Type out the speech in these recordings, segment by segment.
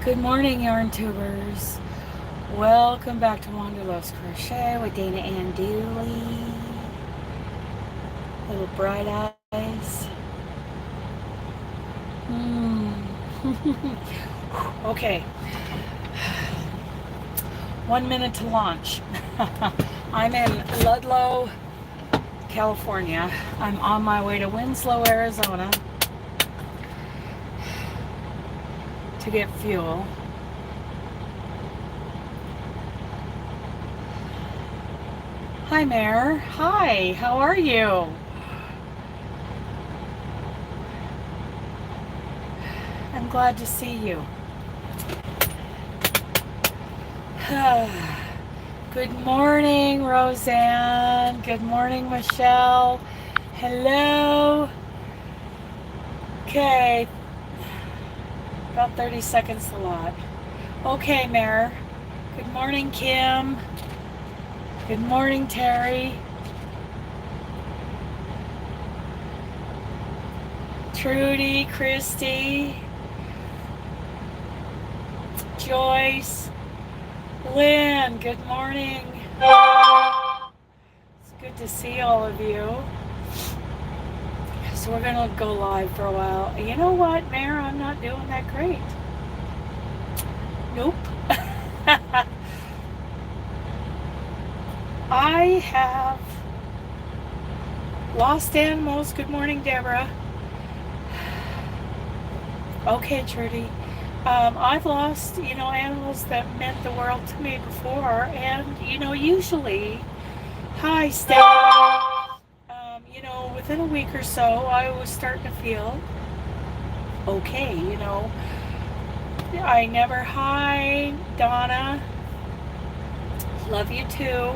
Good morning, yarn tubers. Welcome back to Wanderlove's Crochet with Dana and Dooley. Little bright eyes. Okay. 1 minute to launch. I'm in Ludlow, California. I'm on my way to Winslow, Arizona to get fuel. Hi, Mare. Hi, how are you? I'm glad to see you. Good morning, Roseanne. Good morning, Michelle. Hello. Okay. About 30 seconds a lot. Okay, Mare. Good morning, Kim. Good morning, Terry. Trudy, Christy, Joyce, Lynn, good morning. It's good to see all of you. So we're going to go live for a while. You know what, Mare? I'm not doing that great. Nope. I have lost animals. Good morning, Deborah. Okay, Trudy. I've lost, animals that meant the world to me before, and, usually, hi, Stella. Within a week or so, I was starting to feel okay, I never, hi, Donna. Love you too.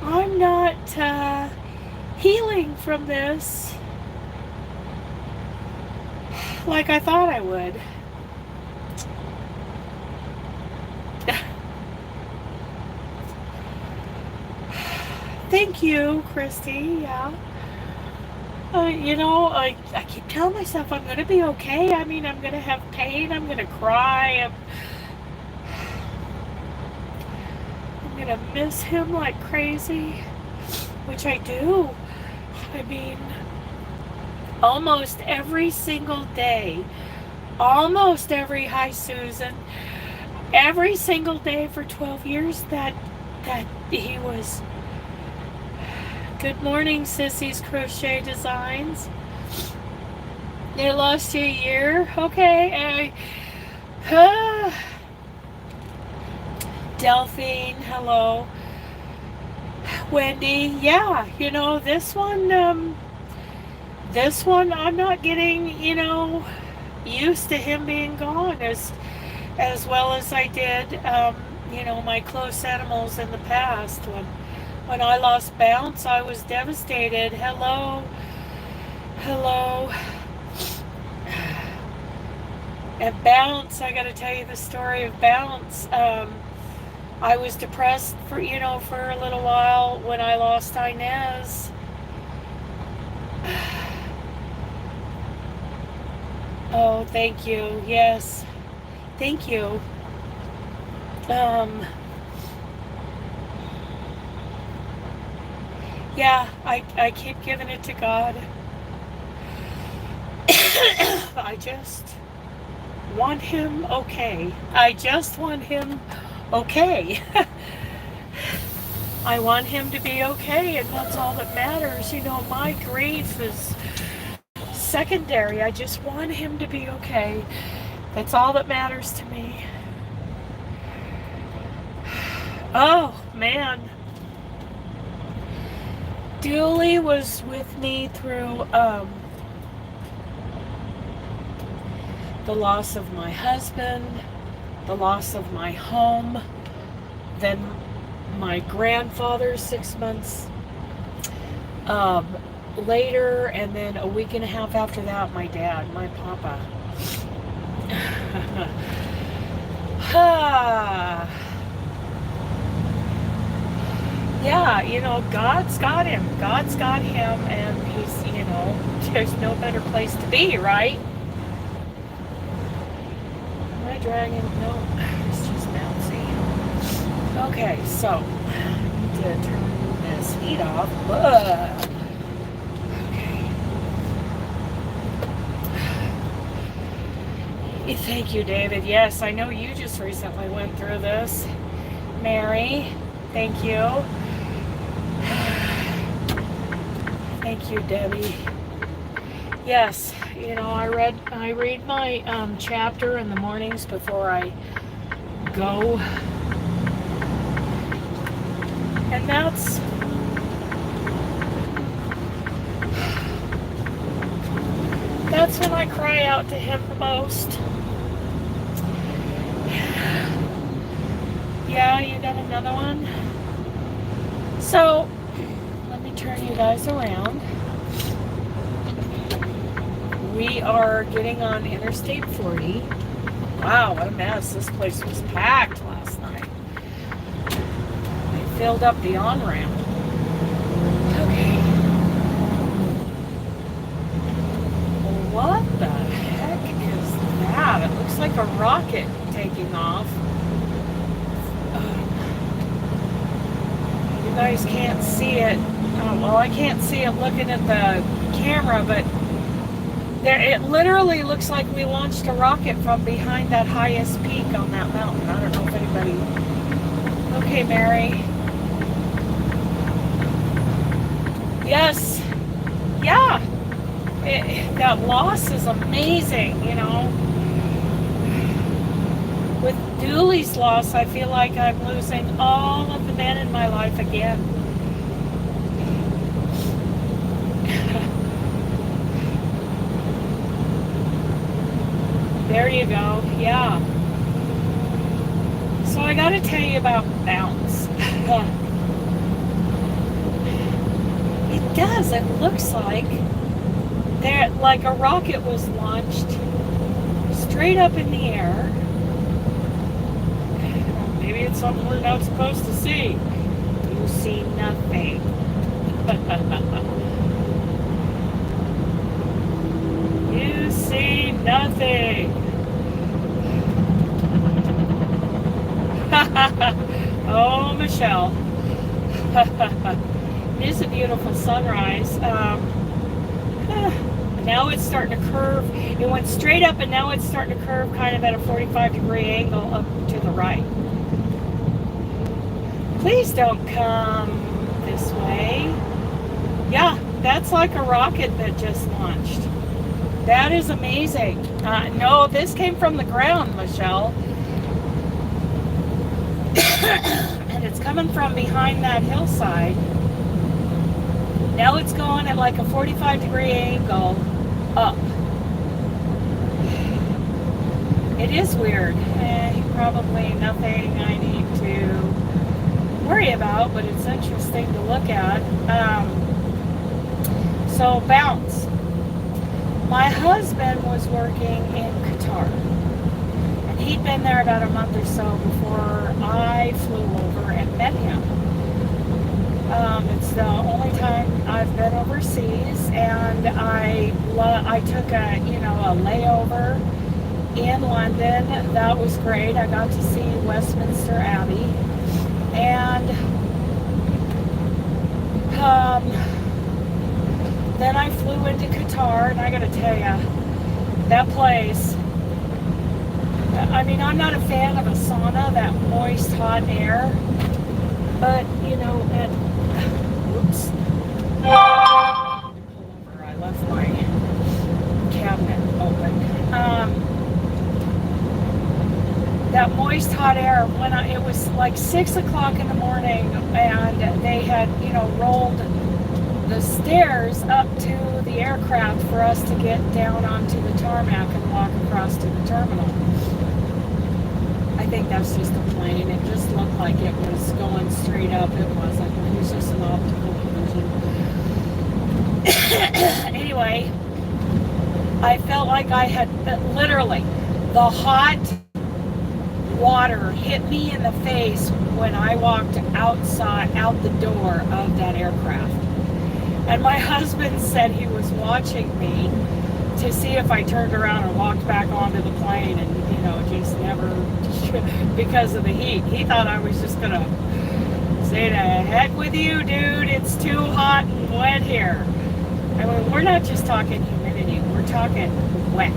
I'm not healing from this like I thought I would. Thank you, Christy. Yeah. I keep telling myself I'm going to be okay. I mean, I'm going to have pain. I'm going to cry. I'm going to miss him like crazy, which I do. I mean, almost every single day, almost every, hi, Susan, every single day for 12 years that he was. Good morning, Sissy's Crochet Designs. It lost you a year? Okay. Delphine, hello. Wendy, yeah, this one I'm not getting, used to him being gone as well as I did, my close animals in the past. When I lost Bounce, I was devastated. Hello. And Bounce, I got to tell you the story of Bounce. I was depressed for a little while when I lost Inez. Oh, thank you. Yes. Thank you. Yeah, I keep giving it to God. I just want him okay. I just want him okay. I want him to be okay, and that's all that matters. My grief is secondary. I just want him to be okay. That's all that matters to me. Oh, man. Dooley was with me through the loss of my husband, the loss of my home, then my grandfather 6 months later, and then a week and a half after that, my dad, my papa. Yeah, God's got him. God's got him, and he's, there's no better place to be, right? I dragging? No, it's just bouncy. Okay, so I need to turn this heat off. Ugh. Okay. Thank you, David. Yes, I know you just recently went through this. Mary, thank you. Thank you, Debbie. Yes, you know, I read my chapter in the mornings before I go, and that's when I cry out to him the most. Yeah, you got another one? So, let me turn you guys around. We are getting on Interstate 40. Wow, what a mess. This place was packed last night. They filled up the on-ramp. Okay. What the heck is that? It looks like a rocket taking off. You guys can't see it. Oh, well, I can't see it looking at the camera, but it literally looks like we launched a rocket from behind that highest peak on that mountain. I don't know if anybody... Okay, Mary. Yes. Yeah. That loss is amazing, you know. With Dooley's loss, I feel like I'm losing all of the men in my life again. There you go. Yeah. So I got to tell you about bounce. It does. It looks like a rocket was launched straight up in the air. Maybe it's something we're not supposed to see. You see nothing. You see nothing. Oh, Michelle. It is a beautiful sunrise. Now it's starting to curve. It went straight up and now it's starting to curve kind of at a 45-degree angle up to the right. Please don't come this way. Yeah, that's like a rocket that just launched. That is amazing. No, this came from the ground, Michelle. And it's coming from behind that hillside. Now it's going at like a 45-degree angle up. It is weird. Probably nothing I need to worry about, but it's interesting to look at. So bounce. My husband was working in Qatar, and he'd been there about a month or so before I flew over and met him. It's the only time I've been overseas, and I took a layover in London. That was great. I got to see Westminster Abbey, and then I flew into Qatar, and I got to tell you, that place. I mean, I'm not a fan of a sauna, that moist, hot air, but whoops. I left my cabinet open. That moist, hot air, it was like 6 o'clock in the morning, and they had, rolled the stairs up to the aircraft for us to get down onto the tarmac and walk across to the terminal. I think that's just a plane. It just looked like it was going straight up. It wasn't. It was just an optical illusion. Anyway, I felt like I had literally the hot water hit me in the face when I walked out the door of that aircraft. And my husband said he was watching me to see if I turned around and walked back onto the plane, and just never, because of the heat. He thought I was just gonna say, to heck with you, dude, it's too hot and wet here. I mean, we're not just talking humidity, we're talking wet.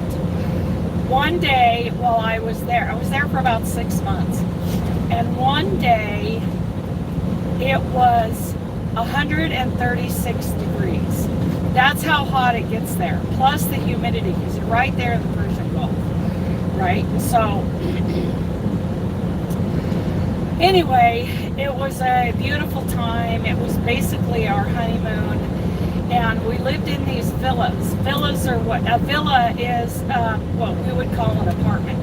One day while I was there for about 6 months, and one day it was 136 degrees. That's how hot it gets there, plus the humidity, because you're right there in the Persian Gulf, right? So anyway, it was a beautiful time. It was basically our honeymoon, and we lived in these villas. Villas are what? A villa is what we would call an apartment.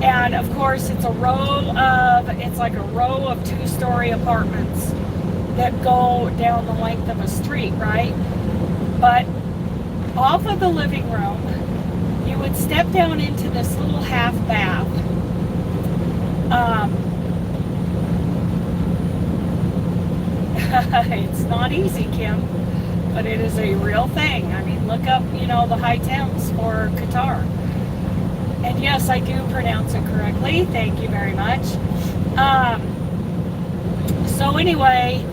And of course, it's like a row of 2-story apartments that go down the length of a street, right? But off of the living room, you would step down into this little half bath. It's not easy, Kim, but it is a real thing. I mean, look up, the high temps for Qatar. And yes, I do pronounce it correctly. Thank you very much. So anyway,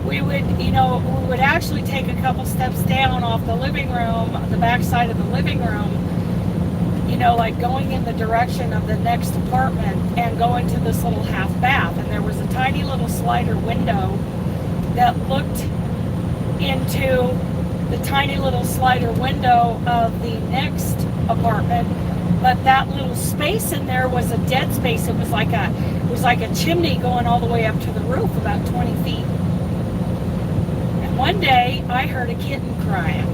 we would actually take a couple steps down off the living room, the back side of the living room, like going in the direction of the next apartment, and go into this little half bath. And there was a tiny little slider window that looked into the tiny little slider window of the next apartment. But that little space in there was a dead space. It was like a chimney going all the way up to the roof, about 20 feet. And one day I heard a kitten crying.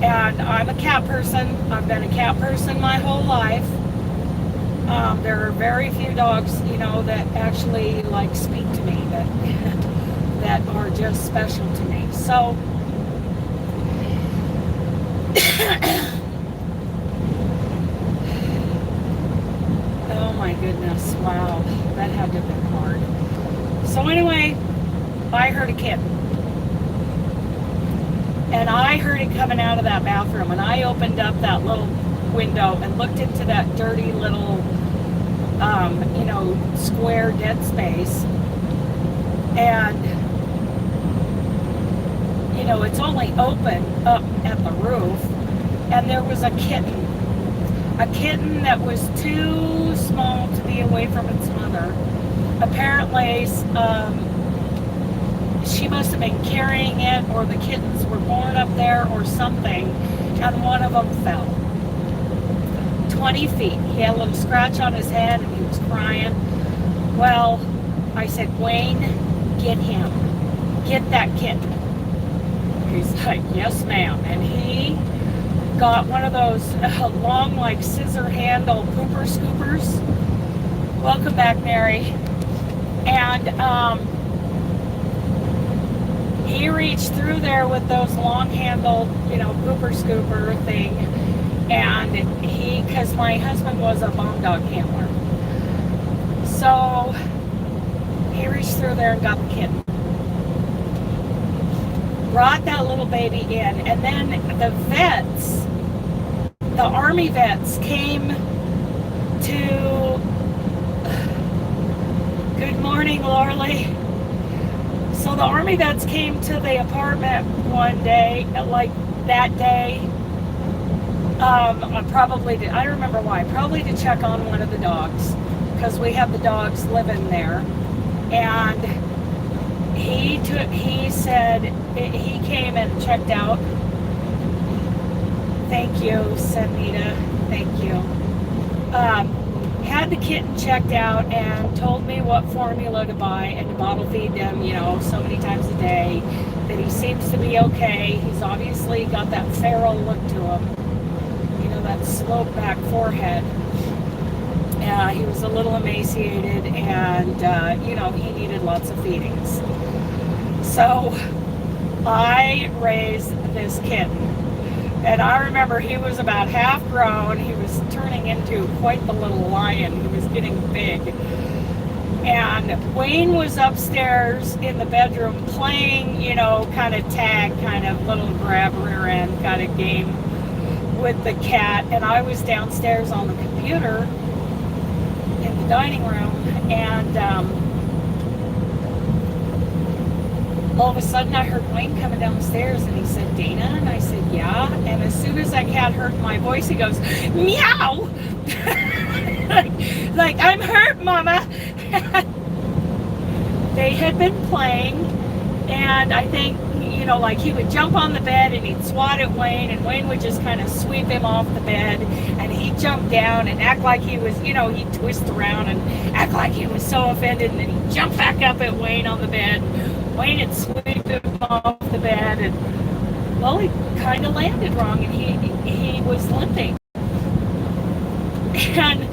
And I'm a cat person. I've been a cat person my whole life. There are very few dogs, that actually speak to me, that are just special to me. So oh my goodness, wow, that had to have been hard. So anyway, I heard a kitten. And I heard it coming out of that bathroom, and I opened up that little window and looked into that dirty little, square dead space. And, it's only open up at the roof, and there was a kitten. A kitten that was too small to be away from its mother. Apparently, she must have been carrying it, or the kittens were born up there or something, and one of them fell 20 feet. He had a little scratch on his head, and he was crying. Well, I said, Wayne, get him. Get that kitten. He's like, yes, ma'am. And he got one of those long, scissor handle pooper scoopers. Welcome back, Mary. And he reached through there with those long handled, pooper scooper thing. And because my husband was a bomb dog handler. So he reached through there and got the kitten. Brought that little baby in. And then the Army vets came to, good morning, Lorley. So the Army vets came to the apartment one day, that day. I don't remember why, probably to check on one of the dogs, because we have the dogs living there. And he said, he came and checked out. Thank you, Sanita. Thank you. Had the kitten checked out and told me what formula to buy and to bottle feed them, so many times a day, that he seems to be okay. He's obviously got that feral look to him, that sloped back forehead. He was a little emaciated, and, he needed lots of feedings. So I raised this kitten. And I remember he was about half grown. He was turning into quite the little lion. He was getting big. And Wayne was upstairs in the bedroom playing, kind of tag, kind of little grab rear end kind of game with the cat. And I was downstairs on the computer in the dining room. And all of a sudden I heard Wayne coming down the stairs, and he said, "Dana?" And I said, "Yeah." And as soon as that cat heard my voice, he goes, "Meow!" like, "I'm hurt, Mama." They had been playing, and I think, like he would jump on the bed and he'd swat at Wayne, and Wayne would just kind of sweep him off the bed, and he'd jump down and act like he was, he'd twist around and act like he was so offended, and then he'd jump back up at Wayne on the bed. Wayne had sweep him off the bed, and well, he kind of landed wrong, and he was limping. And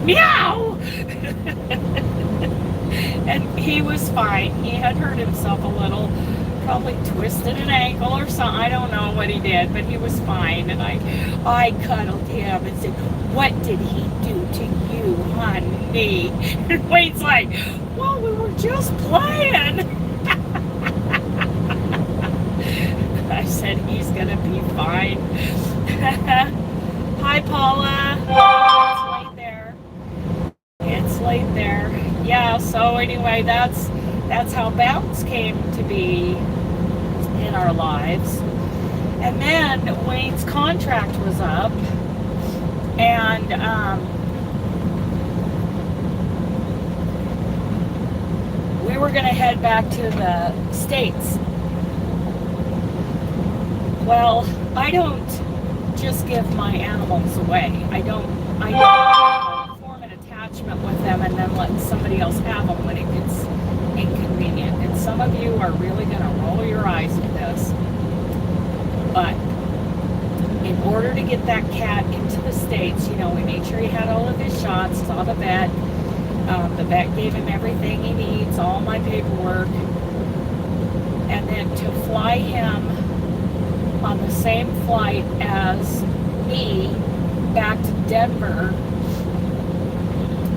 meow! And he was fine. He had hurt himself a little, probably twisted an ankle or something. I don't know what he did, but he was fine. And I cuddled him and said, "What did he do to you, honey?" And Wayne's like, "Well, we were just playing." I said, "He's gonna be fine." Hi, Paula. It's late there. It's late there. Yeah, so anyway, that's how Bounce came to be in our lives. And then Wayne's contract was up, and we were going to head back to the States. Well, I don't just give my animals away. I don't form an attachment with them and then let somebody else have them when it gets inconvenient. And some of you are really going to roll your eyes at this. But in order to get that cat into the States, we made sure he had all of his shots, saw the vet. The vet gave him everything he needs, all my paperwork. And then to fly him on the same flight as me back to Denver,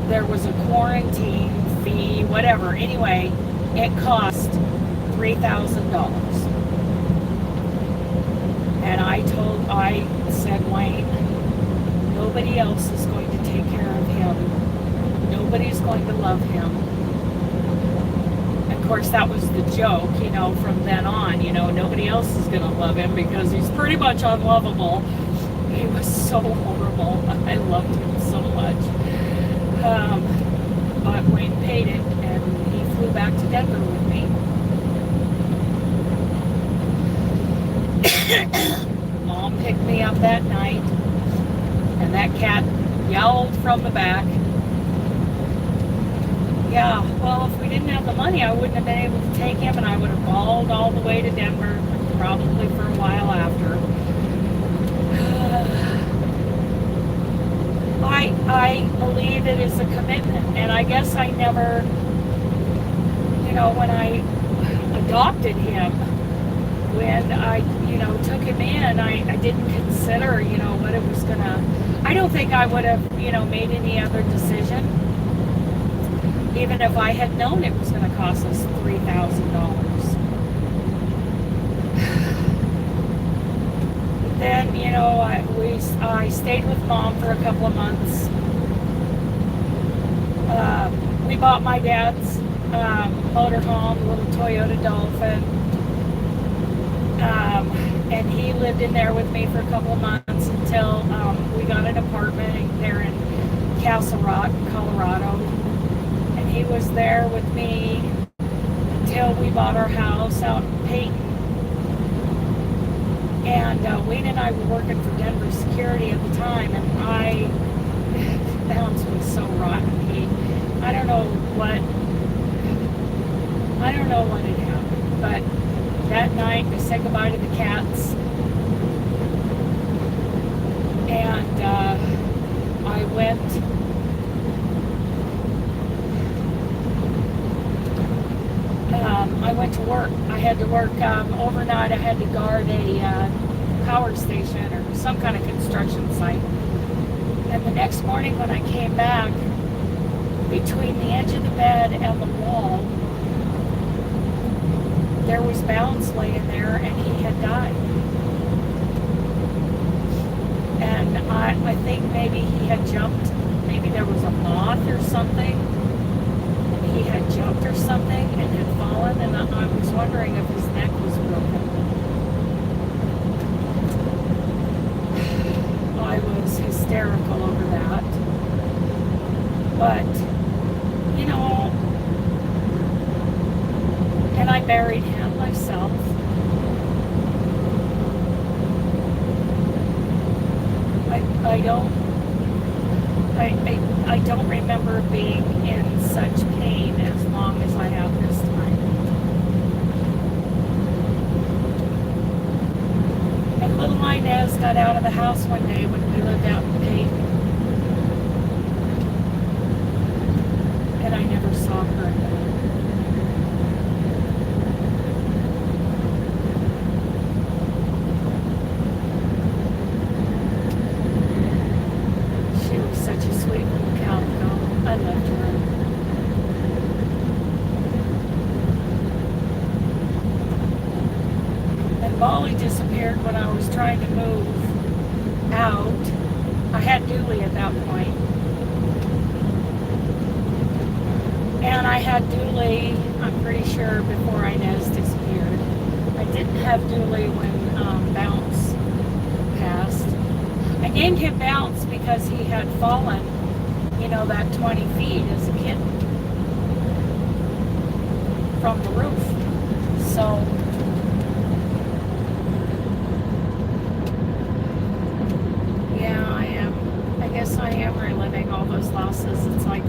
there was a quarantine fee, whatever. Anyway, it cost $3,000. And I said, "Wayne, nobody else is going to take care of him. Nobody's going to love him." Of course, that was the joke, from then on, nobody else is going to love him because he's pretty much unlovable. He was so horrible. I loved him so much. But Wayne paid it, and he flew back to Denver with me. Mom picked me up that night, and that cat yowled from the back. Yeah, well, if we didn't have the money, I wouldn't have been able to take him, and I would have bawled all the way to Denver, probably for a while after. I believe it is a commitment, and I guess I never, when I adopted him, when I, took him in, I didn't consider, what it was gonna, I don't think I would have, made any other decision, even if I had known it was going to cost us $3,000. Then, I stayed with Mom for a couple of months. We bought my dad's motorhome, a little Toyota Dolphin. And he lived in there with me for a couple of months until we got an apartment there in Castle Rock, Colorado. And he was there with me until we bought our house out in Peyton. And Wayne and I were working for Denver Security at the time, and Bounce was so rotten. I don't know what had happened, but that night we said goodbye to the cats, and I went to work. I had to work overnight. I had to guard a power station or some kind of construction site. And the next morning when I came back, between the edge of the bed and the wall, there was Bounce laying there, and he had died. And I think maybe he had jumped, maybe there was a moth or something, and he had jumped or something and had fallen, and I was wondering if his neck was broken. I was hysterical over that. But, you know, and I buried him myself. I don't remember being in such pain as long as I have this time. And little Inez got out of the house one day when we lived out in Peyton, and I never saw her again. Molly disappeared when I was trying to move out. I had Dooley at that point. And I had Dooley, I'm pretty sure, before Inez disappeared. I didn't have Dooley when Bounce passed. I named him Bounce because he had fallen, you know, that 20 feet as a kid from the roof. So, I am reliving all those losses. It's like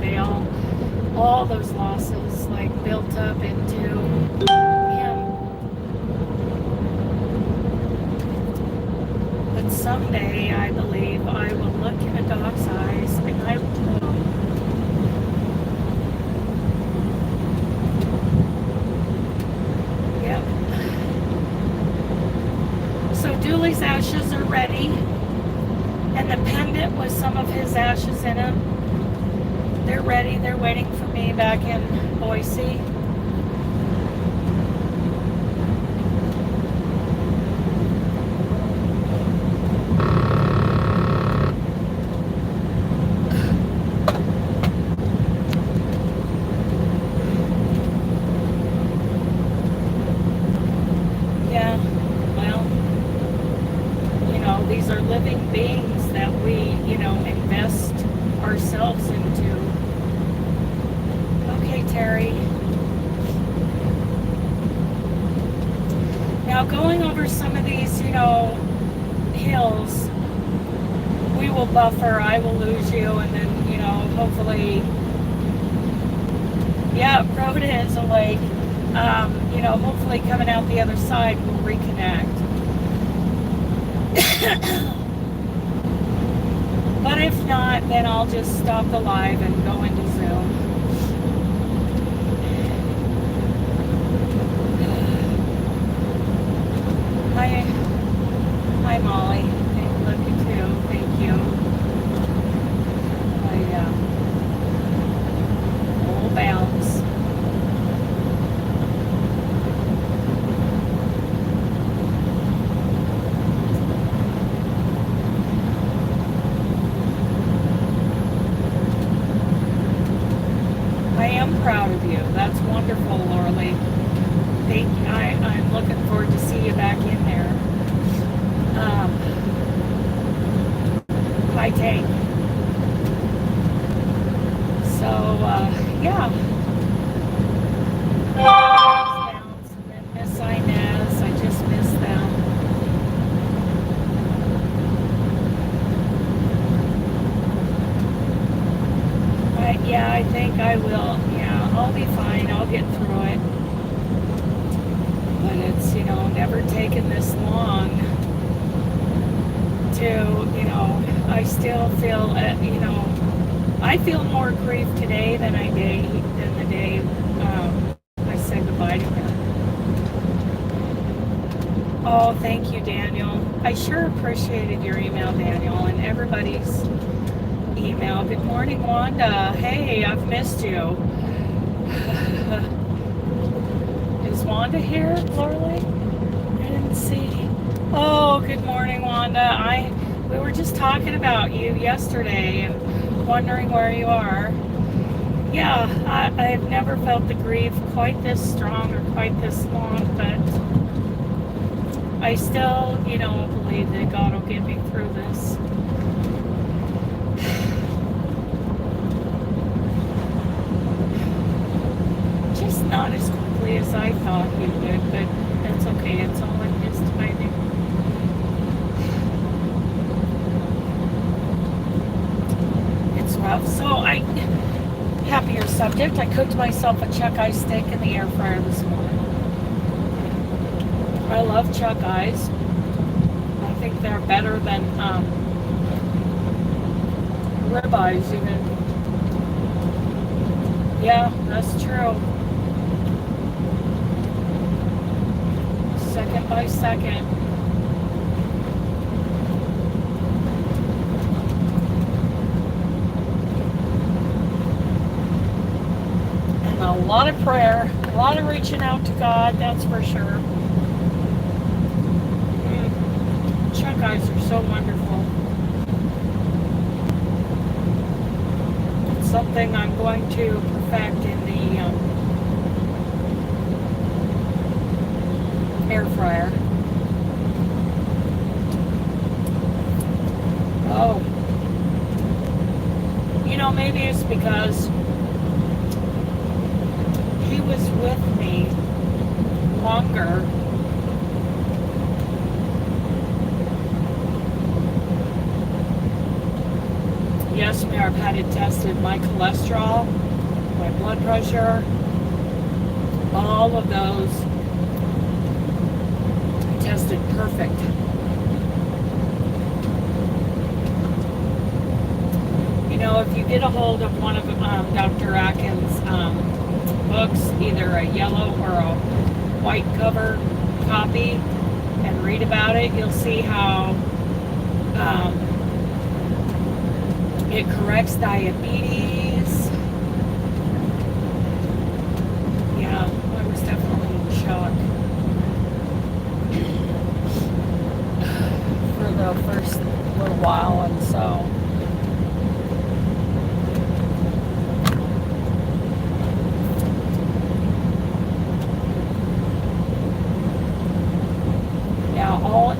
all those losses, like built up into him. But someday, I believe, I will look in a dog's eyes and I will know. Yep. So Dooley's ashes are ready. And the pendant with some of his ashes in it, they're ready. They're waiting for me back in Boise. Yeah, well, you know, these are living beings that we, you know, invest ourselves into. Okay, Terry. Now, going over some of these, you know, hills, we will buffer, I will lose you, and then, you know, hopefully, yeah, Rhoda is awake. You know, hopefully coming out the other side, we'll reconnect. But if not, then I'll just stop the live and go into Zoom. Hi Molly. I love you too. Thank you. Full bounce. Proud of you. That's wonderful, Lauralee. I'm looking forward to see you back in there. Hi, Tank. So, yeah. And then Miss Inez, I just missed them. Yeah, I think I will. I'll be fine. I'll get through it. But it's, you know, never taken this long to, you know, I still feel, you know, I feel more grief today than the day I said goodbye to her. Oh, thank you, Daniel. I sure appreciated your email, Daniel, and everybody's email. Good morning, Wanda. Hey, I've missed you. Is Wanda here, Lorelei? I didn't see. Oh, good morning, Wanda. We were just talking about you yesterday and wondering where you are. Yeah, I've never felt the grief quite this strong or quite this long, but I still, believe that God will get me through this. Just not as quickly as I thought he would, but that's okay. It's all in his timing. It's rough. So happier subject. I cooked myself a chuck eye steak in the air fryer this morning. I love chuck eyes. I think they're better than rib eyes even. Yeah, that's true. Second by second. And a lot of prayer, a lot of reaching out to God, that's for sure. Chuck eyes are so wonderful. It's something I'm going to perfect in the air fryer. Oh. Maybe it's because he was with me longer. Yes, Mayor, I've had it tested. My cholesterol, my blood pressure, all of those tested perfect. If you get a hold of one of Dr. Atkins' books, either a yellow or a white cover copy, and read about it, you'll see how it corrects diabetes. Yeah, I was definitely in shock for the first little while, and so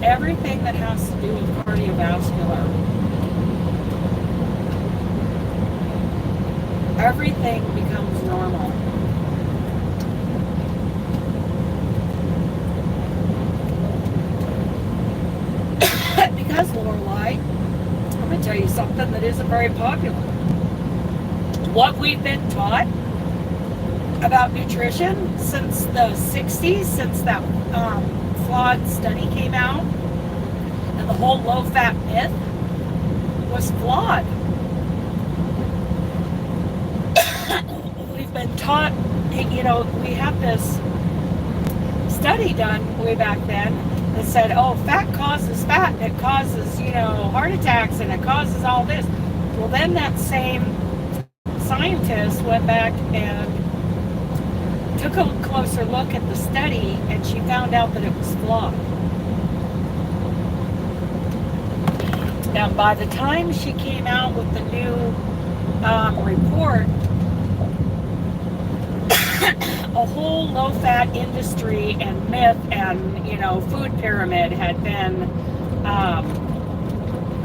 everything that has to do with cardiovascular, everything becomes normal. Because, Lorelei, I'm going to tell you something that isn't very popular. What we've been taught about nutrition since the 60s, since that flawed study came out, and the whole low-fat myth was flawed. We've been taught, we have this study done way back then that said, oh, fat causes fat, and it causes, heart attacks, and it causes all this. Well, then that same scientist went back and took a closer look at the study, and she found out that it was flawed. Now, by the time she came out with the new report, a whole low-fat industry and myth and, food pyramid had been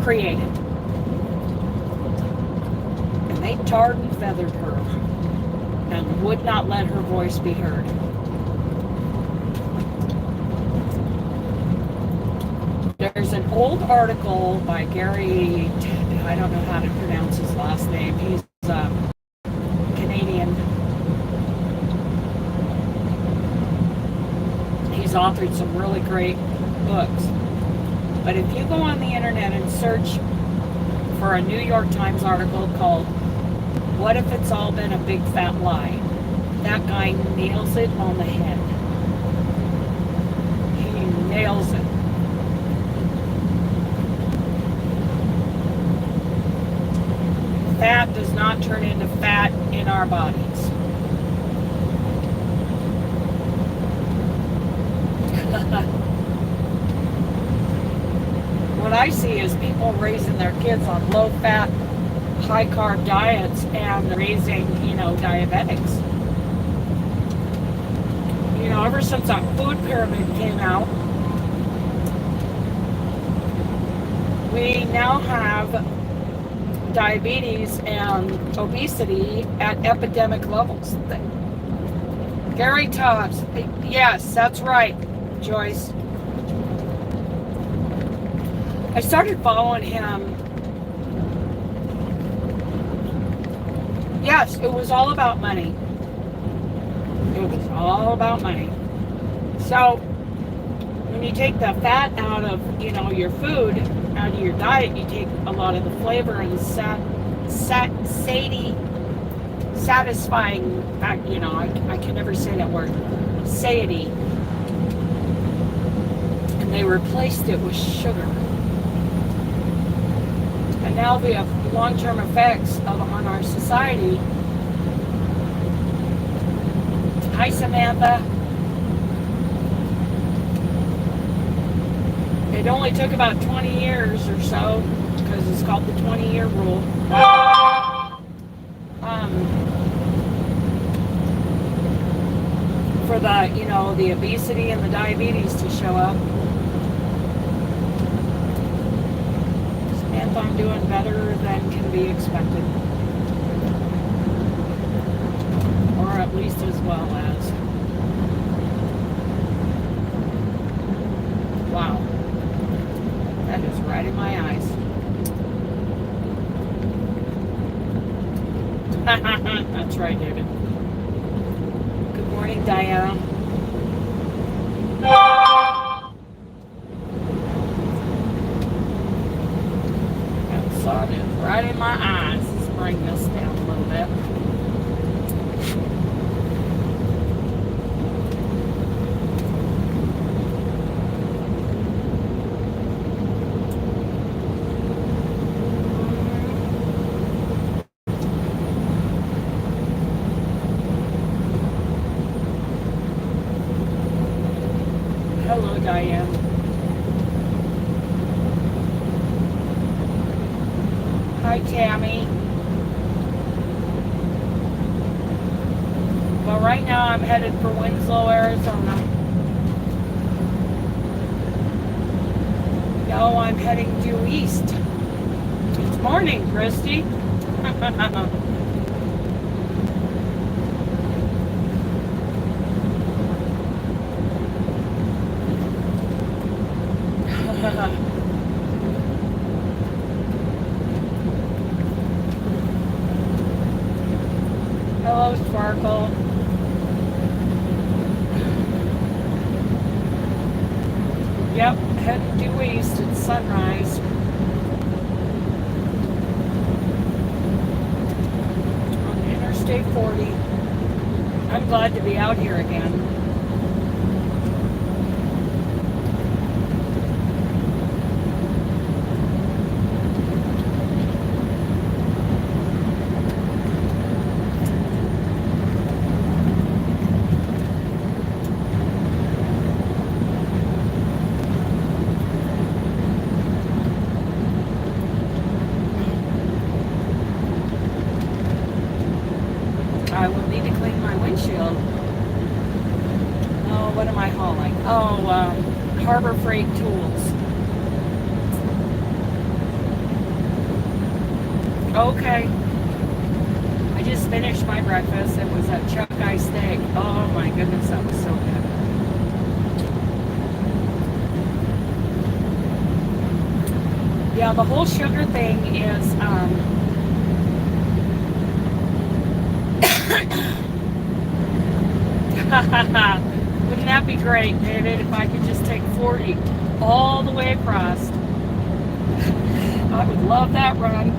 created. And they tarred and feathered her and would not let her voice be heard. There's an old article by Gary, I don't know how to pronounce his last name. He's Canadian. He's authored some really great books. But if you go on the internet and search for a New York Times article called "What If It's All Been a Big Fat Lie?" that guy nails it on the head. He nails it. fat does not turn into fat in our bodies. What I see is people raising their kids on low-fat, high-carb diets and raising, diabetics. Ever since that food pyramid came out, we now have diabetes and obesity at epidemic levels. Gary Tubbs, yes, that's right, Joyce. I started following him. Yes, it was all about money. It was all about money. So when you take the fat out of, your food, out of your diet, you take a lot of the flavor and satisfying, I can never say that word, satiety. And they replaced it with sugar. And now we have long-term effects on our society. Hi, Samantha. It only took about 20 years or so, because it's called the 20-year rule. For the obesity and the diabetes to show up. Samantha, I'm doing better than can be expected. Or at least as well as. Wow. That is right in my eyes. That's right, David. Good morning, Diana. That sun is right in my eyes. Let's bring this down a little bit. Hello, Diane. Hi, Tammy. Well, right now I'm headed for Winslow, Arizona. No, I'm heading due east. It's morning, Christy. Hello, Sparkle. Yep, heading due east. It's sunrise. On Interstate 40. I'm glad to be out here again. I will need to clean my windshield. Oh, what am I hauling? Oh, Harbor Freight tools. Okay. I just finished my breakfast. It was a chuck eye steak. Oh my goodness, that was so good. Yeah, the whole sugar thing is, wouldn't that be great, David, if I could just take 40 all the way across? I would love that run.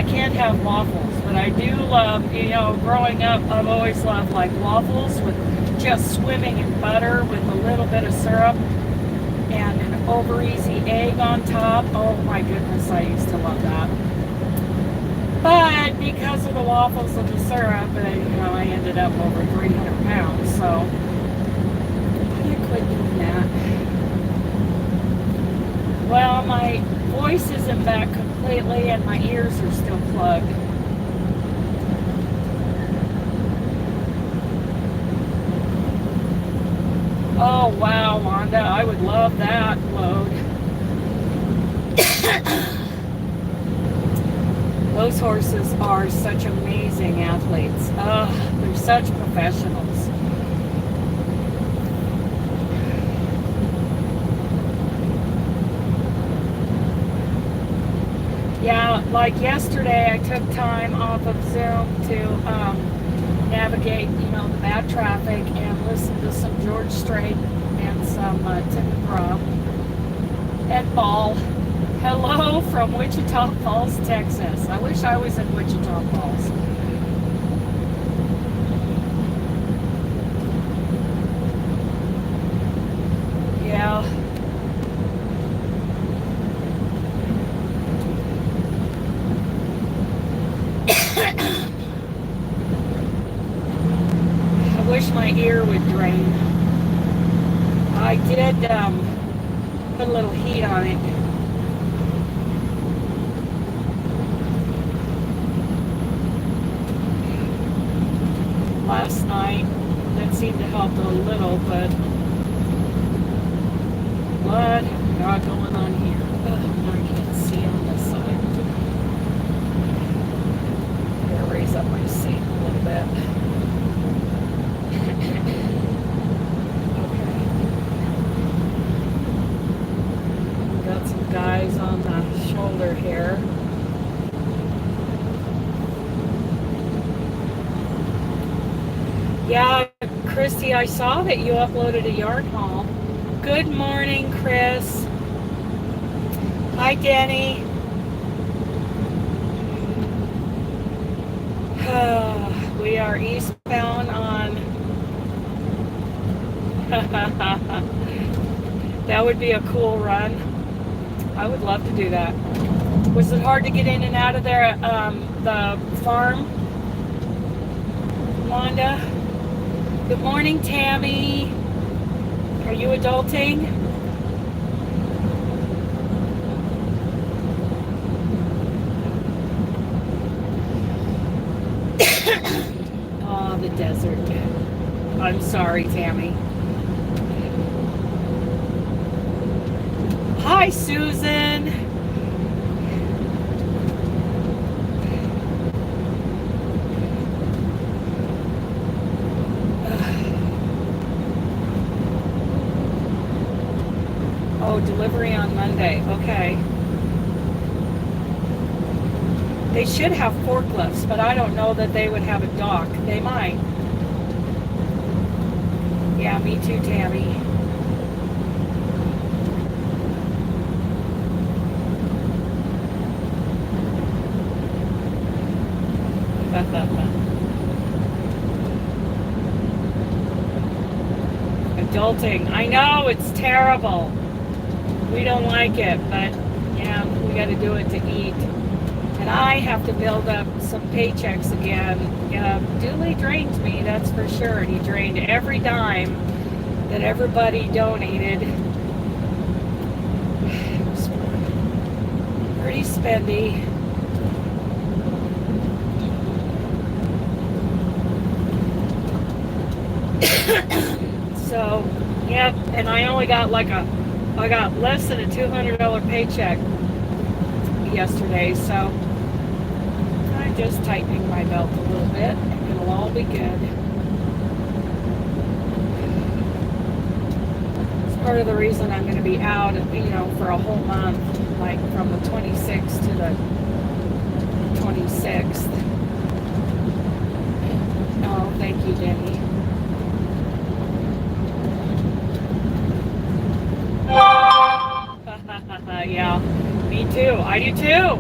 can't have waffles, but I do love, growing up, I've always loved like waffles with just swimming in butter with a little bit of syrup and an over easy egg on top. Oh my goodness, I used to love that. But because of the waffles and the syrup, I ended up over 300 pounds, so I quit doing that. Well, my voice isn't back completely and my ears are still plugged. Oh wow, Wanda, I would love that load. Those horses are such amazing athletes. They're such professionals. Yeah, like yesterday I took time off of Zoom to navigate, the bad traffic and listen to some George Strait and some Tim McGraw and Ball. Hello from Wichita Falls, Texas. I wish I was in Wichita Falls. Yeah. I wish my ear would drain. I did put a little heat on it. Last night. That seemed to help a little, but what we got going on here? I can't see on this side. I'm gonna raise up my seat a little bit. Okay. Got some guys on the shoulder here. Yeah, Christy, I saw that you uploaded a yard haul. Good morning, Chris. Hi, Denny. We are eastbound on... That would be a cool run. I would love to do that. Was it hard to get in and out of there, the farm, Wanda? Good morning, Tammy. Are you adulting? Oh, the desert. I'm sorry, Tammy. Hi, Susan. Oh, delivery on Monday. Okay. They should have forklifts, but I don't know that they would have a dock. They might. Yeah, me too, Tammy. Adulting. I know, it's terrible. We don't like it, but yeah, we got to do it to eat. And I have to build up some paychecks again. Dooley drained me, that's for sure. He drained every dime that everybody donated. It was pretty spendy. So, yep, and I only got I got less than a $200 paycheck yesterday, so I'm just tightening my belt a little bit, and it'll all be good. It's part of the reason I'm going to be out, for a whole month, like from the 26th to the 26th. Oh, thank you, Jenny. Yeah, me too. I do too.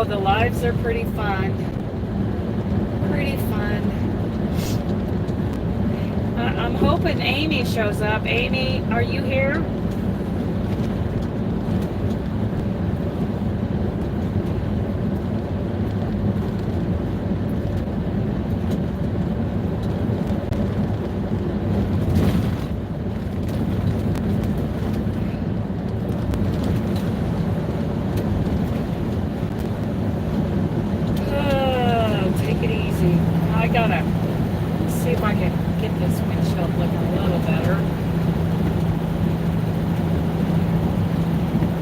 the lives are pretty fun. Pretty fun. I'm hoping Amy shows up. Amy, are you here? Take it easy. I gotta see if I can get this windshield looking a little better.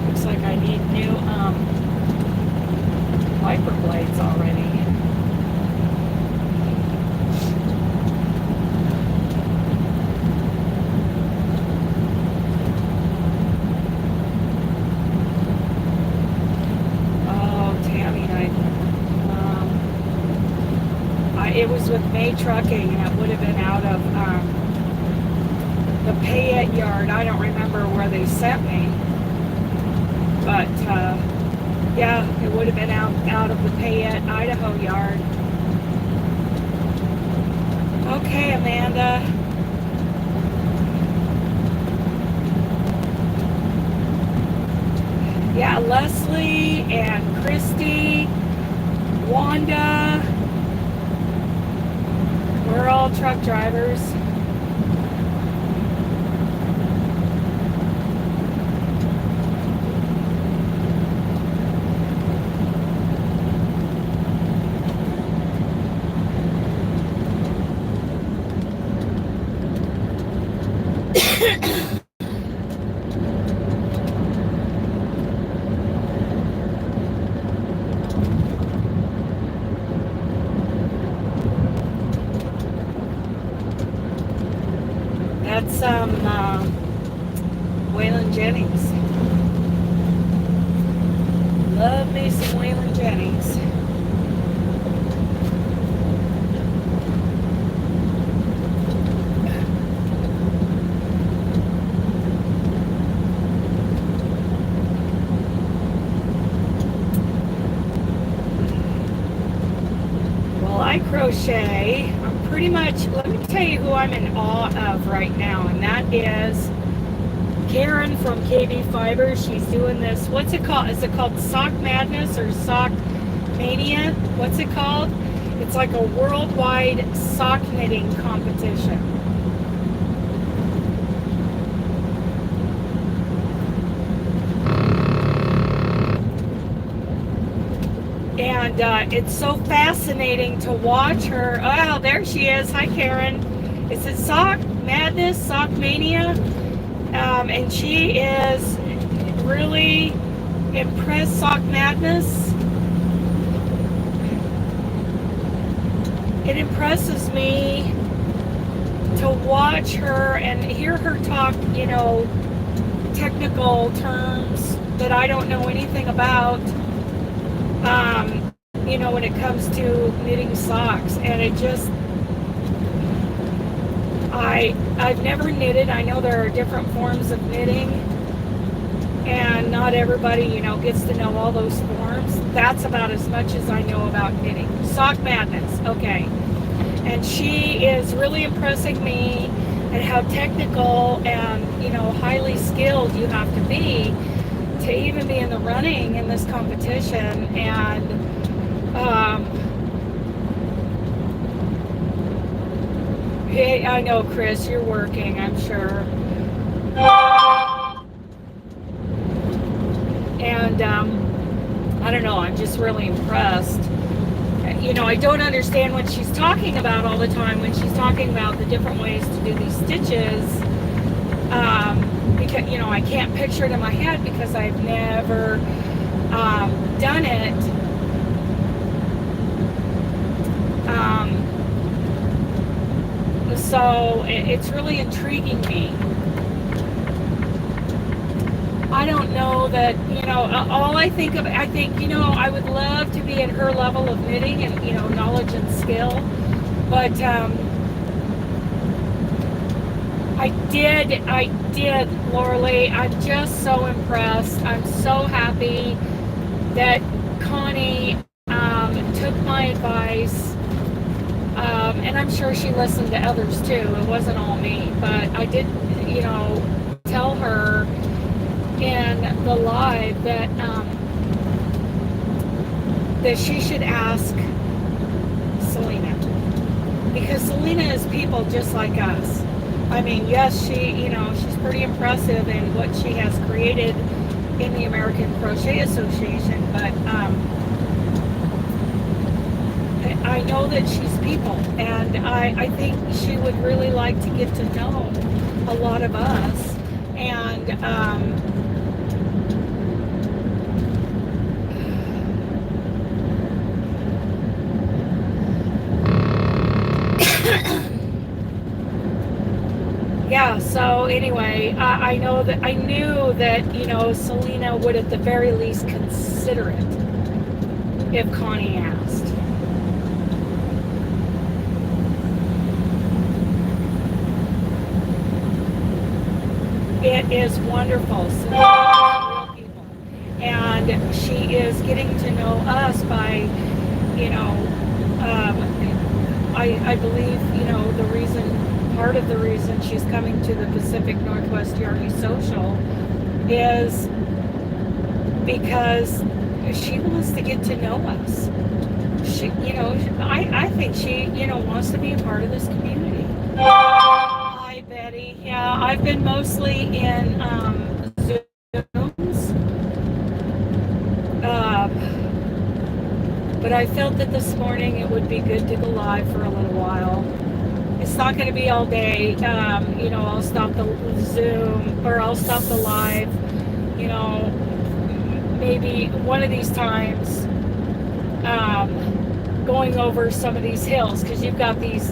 Looks like I need new wiper blades already. It was with May Trucking, and it would have been out of the Payette yard. I don't remember where they sent me, but yeah, it would have been out of the Payette, Idaho yard. Okay, Amanda. Yeah, Leslie and Christy, Wanda. We're all truck drivers. That's Waylon Jennings. Love me some Waylon Jennings. Well, I crochet. Pretty much, let me tell you who I'm in awe of right now, and that is Karen from KB Fibers. She's doing this, what's it called? Is it called Sock Madness or Sock Mania? What's it called? It's like a worldwide sock knitting competition. And it's so fascinating to watch her. Oh, there she is. Hi, Karen. Is it Sock Madness, Sock Mania? And she is really impressed. Sock Madness. It impresses me to watch her and hear her talk, you know, technical terms that I don't know anything about. You know, when it comes to knitting socks, and it just, I've never knitted. I know there are different forms of knitting, and not everybody, you know, gets to know all those forms. That's about as much as I know about knitting. Sock Madness, okay. And she is really impressing me at how technical and, you know, highly skilled you have to be to even be in the running in this competition. And hey, I know, Chris, you're working, I'm sure. And I don't know, I'm just really impressed. You know, I don't understand what she's talking about all the time when she's talking about the different ways to do these stitches. Because, you know, I can't picture it in my head because I've never done it. So it's really intriguing me. I don't know that, you know, all I think, you know, I would love to be at her level of knitting and, you know, knowledge and skill. But I did, Laura Lee. I'm just so impressed. I'm so happy that Connie took my advice, and I'm sure she listened to others too. It wasn't all me, but I did, tell her in the live that that she should ask Selena, because Selena is people just like us. I mean, yes, she's pretty impressive in what she has created in the American Crochet Association, but I know that she's people, and I think she would really like to get to know a lot of us, and yeah, so anyway, I knew that, Selena would at the very least consider it if Connie asked. It is wonderful. Selena is real people. And she is getting to know us by, I believe, part of the reason she's coming to the Pacific Northwest Yarny Social is because she wants to get to know us. She, I think she, wants to be a part of this community. Hi, Betty. Yeah, I've been mostly in Zooms, but I felt that this morning it would be good to go live for a little while. It's not going to be all day. I'll stop the Zoom, or I'll stop the live, maybe one of these times, going over some of these hills, because you've got these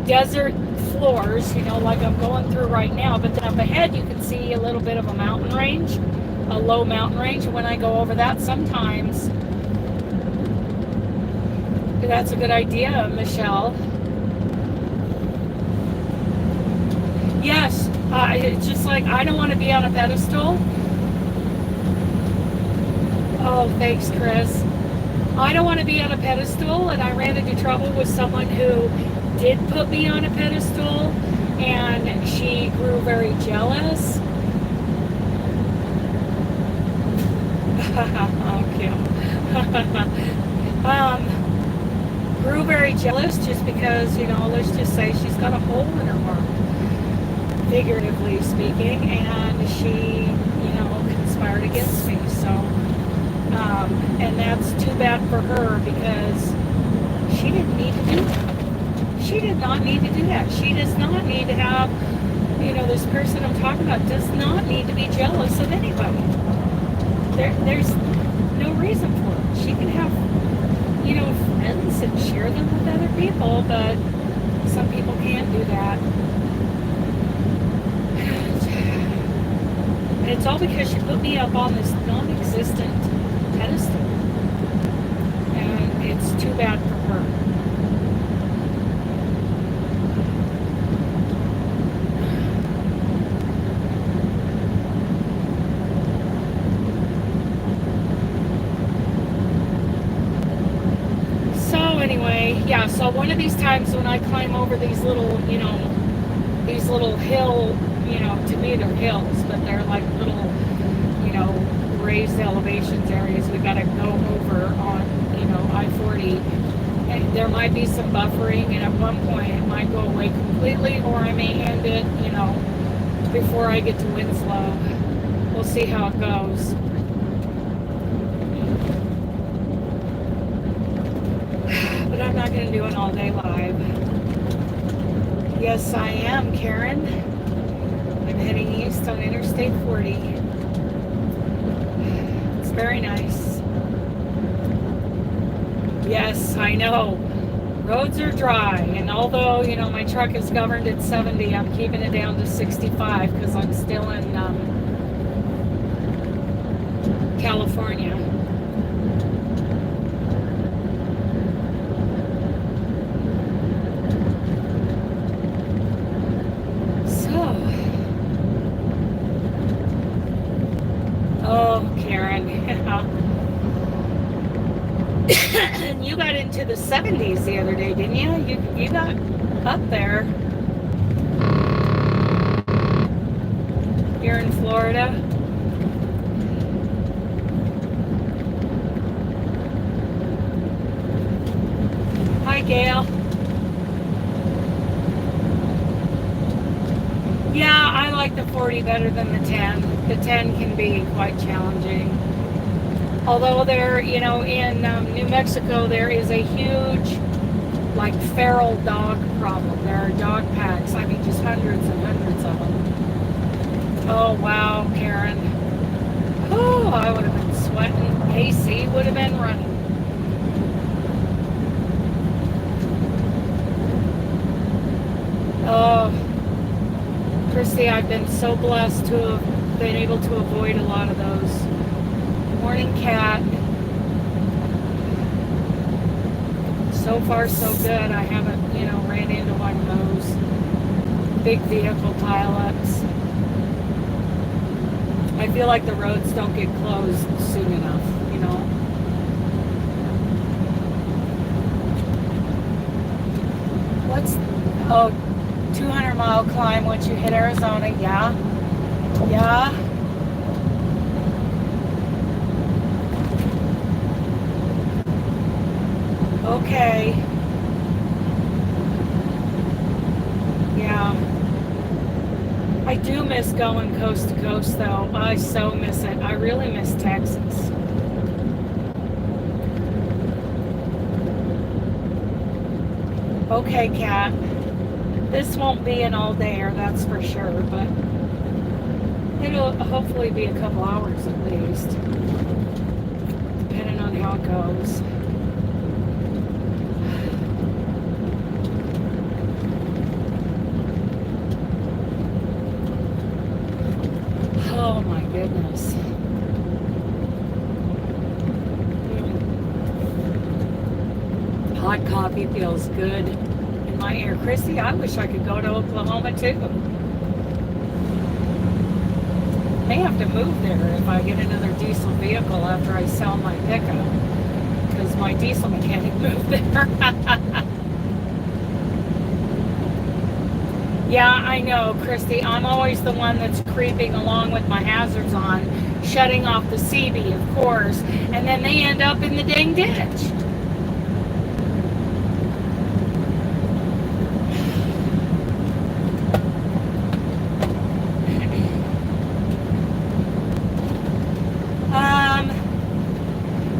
desert floors, like I'm going through right now, but then up ahead you can see a little bit of a mountain range, a low mountain range, and when I go over that sometimes, that's a good idea, Michelle. Yes, it's just like, I don't want to be on a pedestal. Oh, thanks, Chris. I don't want to be on a pedestal, and I ran into trouble with someone who did put me on a pedestal, and she grew very jealous. Okay. Grew very jealous just because, let's just say she's got a hole in her heart, figuratively speaking, and she, conspired against me. So, and that's too bad for her, because she didn't need to do that. She did not need to do that. She does not need to have, this person I'm talking about does not need to be jealous of anybody. There's no reason for it. She can have, friends and share them with other people, but some people can't do that. And it's all because she put me up on this non-existent pedestal. And it's too bad for her. Anyway, yeah, so one of these times when I climb over these little, these little hill, to me they're hills, but they're like little, raised elevations areas we gotta go over on, I-40. And there might be some buffering, and at one point it might go away completely, or I may end it, before I get to Winslow. We'll see how it goes. But I'm not going to do an all-day live. Yes, I am, Karen. I'm heading east on Interstate 40. It's very nice. Yes, I know. Roads are dry, and although, my truck is governed at 70, I'm keeping it down to 65 because I'm still in California. And you got into the 70s the other day, didn't you? You got up there. You're in Florida. Hi, Gail. Yeah, I like the 40 better than the 10. The 10 can be quite challenging. Although there, you know, in New Mexico, there is a huge, like, feral dog problem. There are dog packs. I mean, just hundreds and hundreds of them. Oh, wow, Karen. Oh, I would have been sweating. AC would have been running. Oh, Christy, I've been so blessed to have been able to avoid a lot of those. Morning, Cat. So far, so good. I haven't, you know, ran into one of those big vehicle pileups. I feel like the roads don't get closed soon enough, you know. What's, oh, 200-mile climb once you hit Arizona. Yeah. Yeah. Okay. Yeah. I do miss going coast to coast, though. I so miss it. I really miss Texas. Okay, Kat. This won't be an all-dayer, that's for sure, but it'll hopefully be a couple hours at least, depending on how it goes. Oh my goodness. Hot coffee feels good in my ear. Chrissy, I wish I could go to Oklahoma too. May have to move there if I get another diesel vehicle after I sell my pickup, because my diesel mechanic moved there. Yeah, I know, Christy. I'm always the one that's creeping along with my hazards on, shutting off the CB, of course, and then they end up in the dang ditch.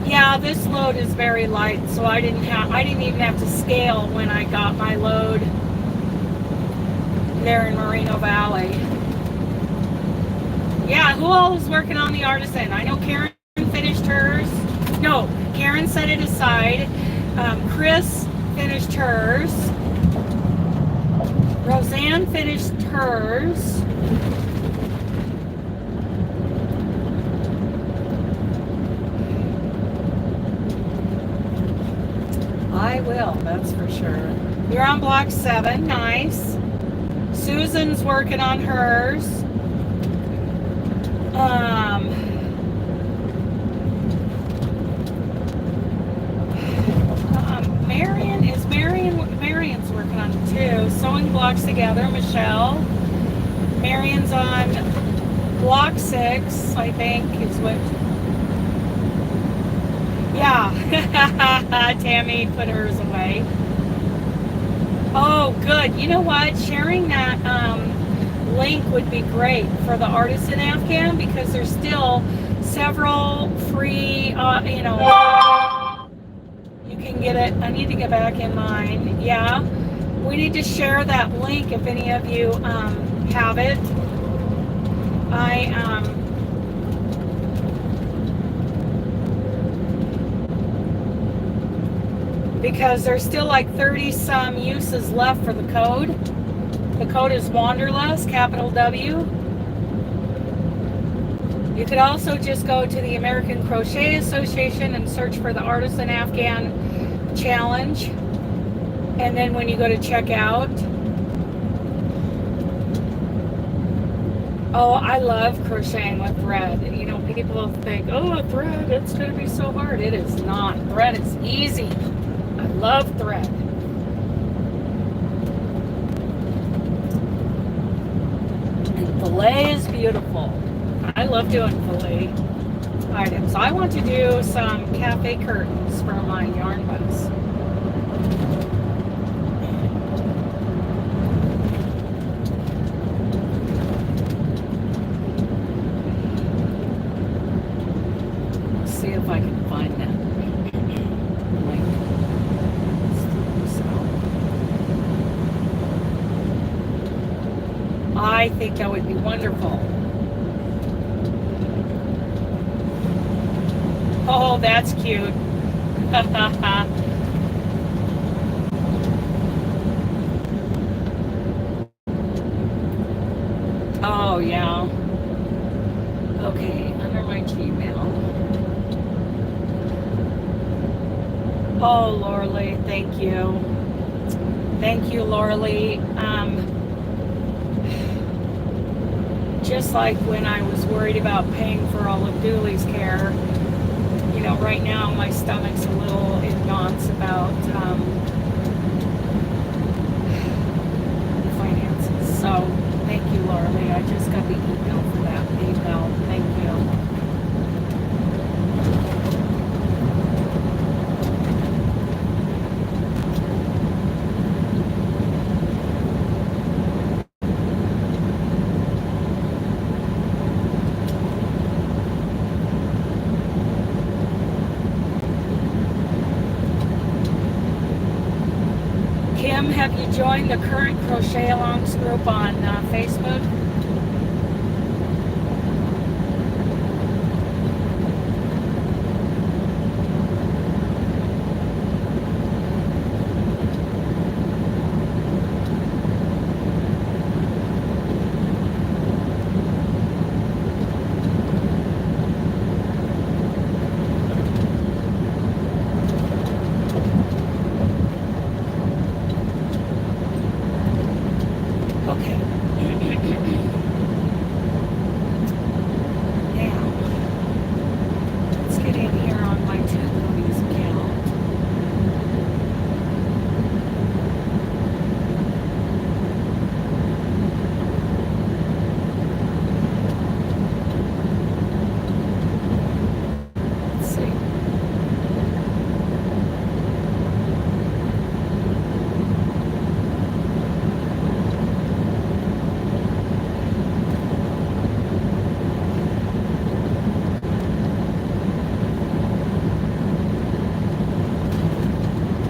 Yeah, this load is very light, so I didn't even have to scale when I got my load there in Moreno Valley. Yeah, who all is working on the artisan? I know Karen finished hers. No, Karen set it aside. Chris finished hers. Roseanne finished hers. I will, that's for sure. You're on block 7, nice. Susan's working on hers. Marion's working on it too. Sewing blocks together, Michelle. Marion's on block 6, I think, is what. Yeah. Tammy put hers away. Oh, good. You know what? Sharing that link would be great for the Artisan Afghan, because there's still several free, you know, you can get it. I need to get back in mine. Yeah. We need to share that link if any of you have it. Because there's still like 30 some uses left for the code. The code is Wanderlust, capital W. You could also just go to the American Crochet Association and search for the Artisan Afghan Challenge. And then when you go to checkout, Oh, I love crocheting with thread. You know, people think, oh, thread, it's going to be so hard. It is not. Thread is easy. I love thread. And filet is beautiful. I love doing filet items. I want to do some cafe curtains for my yarn bus. See if I can find that link. I think that would be wonderful. Oh, that's cute. Oh, yeah. Okay, under my Gmail. Oh, Lauralee, thank you. Thank you, Lauralee. Just like when I was worried about paying for all of Dooley's care, you know, right now my stomach's a little in knots about the finances. So, thank you, Lauralee. I just got the email for that PayPal. Thank you. Kim, have you joined the current Crochet Alongs group on Facebook?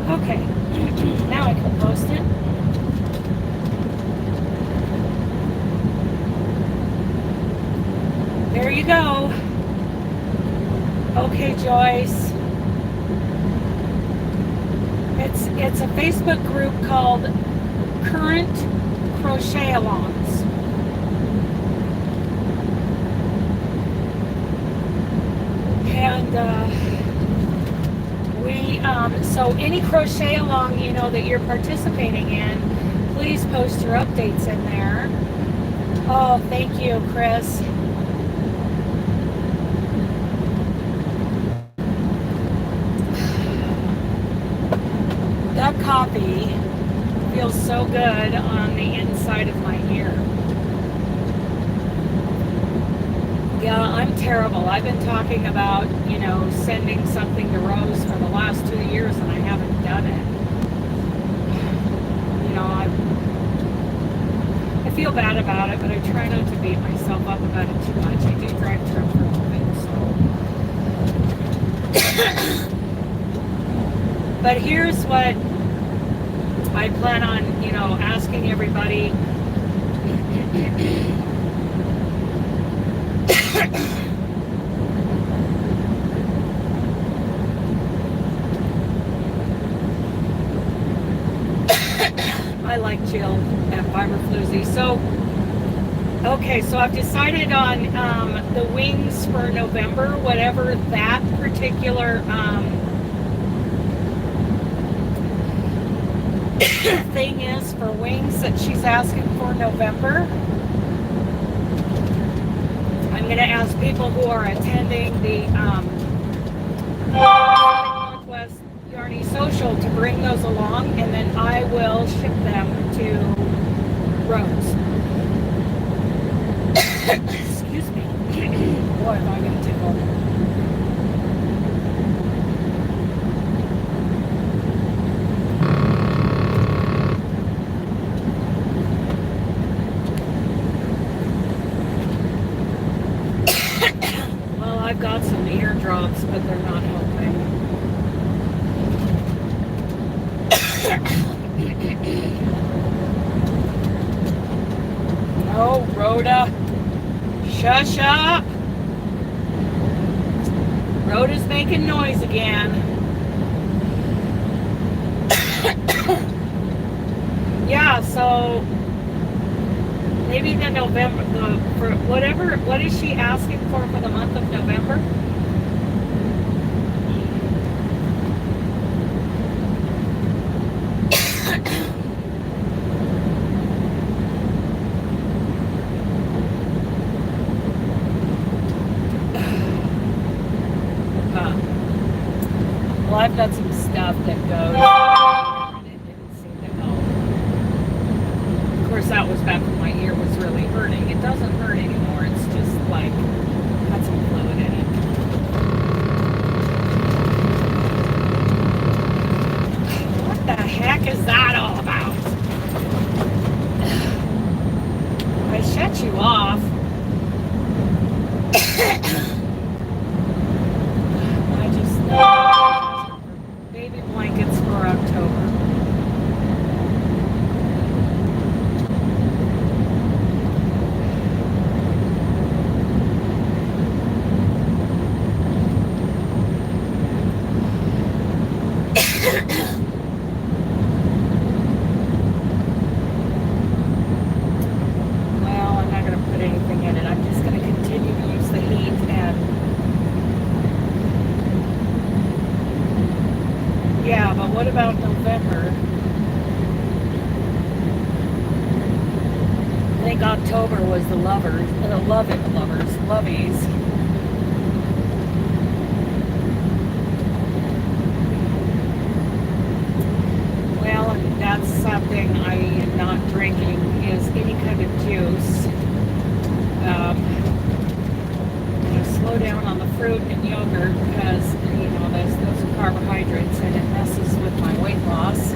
Okay, now I can post it. There you go. Okay, Joyce. It's a Facebook group called Current Crochet Alongs. And so any crochet along, you know, that you're participating in, please post your updates in there. Oh, thank you, Chris. That coffee feels so good on the inside of my ear. Yeah, I'm terrible. I've been talking about, you know, sending something to Rose for the last 2 years and I haven't done it. You know, I feel bad about it, but I try not to beat myself up about it too much. I do drive truck for a living, so. But here's what I plan on, you know, asking everybody. I like Jill at Fiber Floozy. So, okay, so I've decided on the wings for November, whatever that particular thing is for wings that she's asking for November. going to ask people who are attending the Northwest Yarny Social to bring those along, and then I will ship them to Rose. Excuse me. Boy, am I going to tickle. Well, I've got some eardrops, but they're not helping. Oh, Rhoda. Shush up. Rhoda's making noise again. Yeah, so maybe the November, for whatever, what is she asking for the month of November? Well, I've got some stuff that goes, and it didn't seem to help. Of course, that was back when my ear was really hurting. It doesn't hurt anymore. It's just like, got some fluid in it. What the heck is that all about? I shut you off. I just baby blankets for October. Well, I'm not going to put anything in it. I'm just going to continue to use the heat and yeah, but what about November? I think October was the lovers, lovies. Well, and that's something I am not drinking is any kind of juice. Slow down on the fruit and yogurt because, you know, those are carbohydrates and it messes with my weight loss.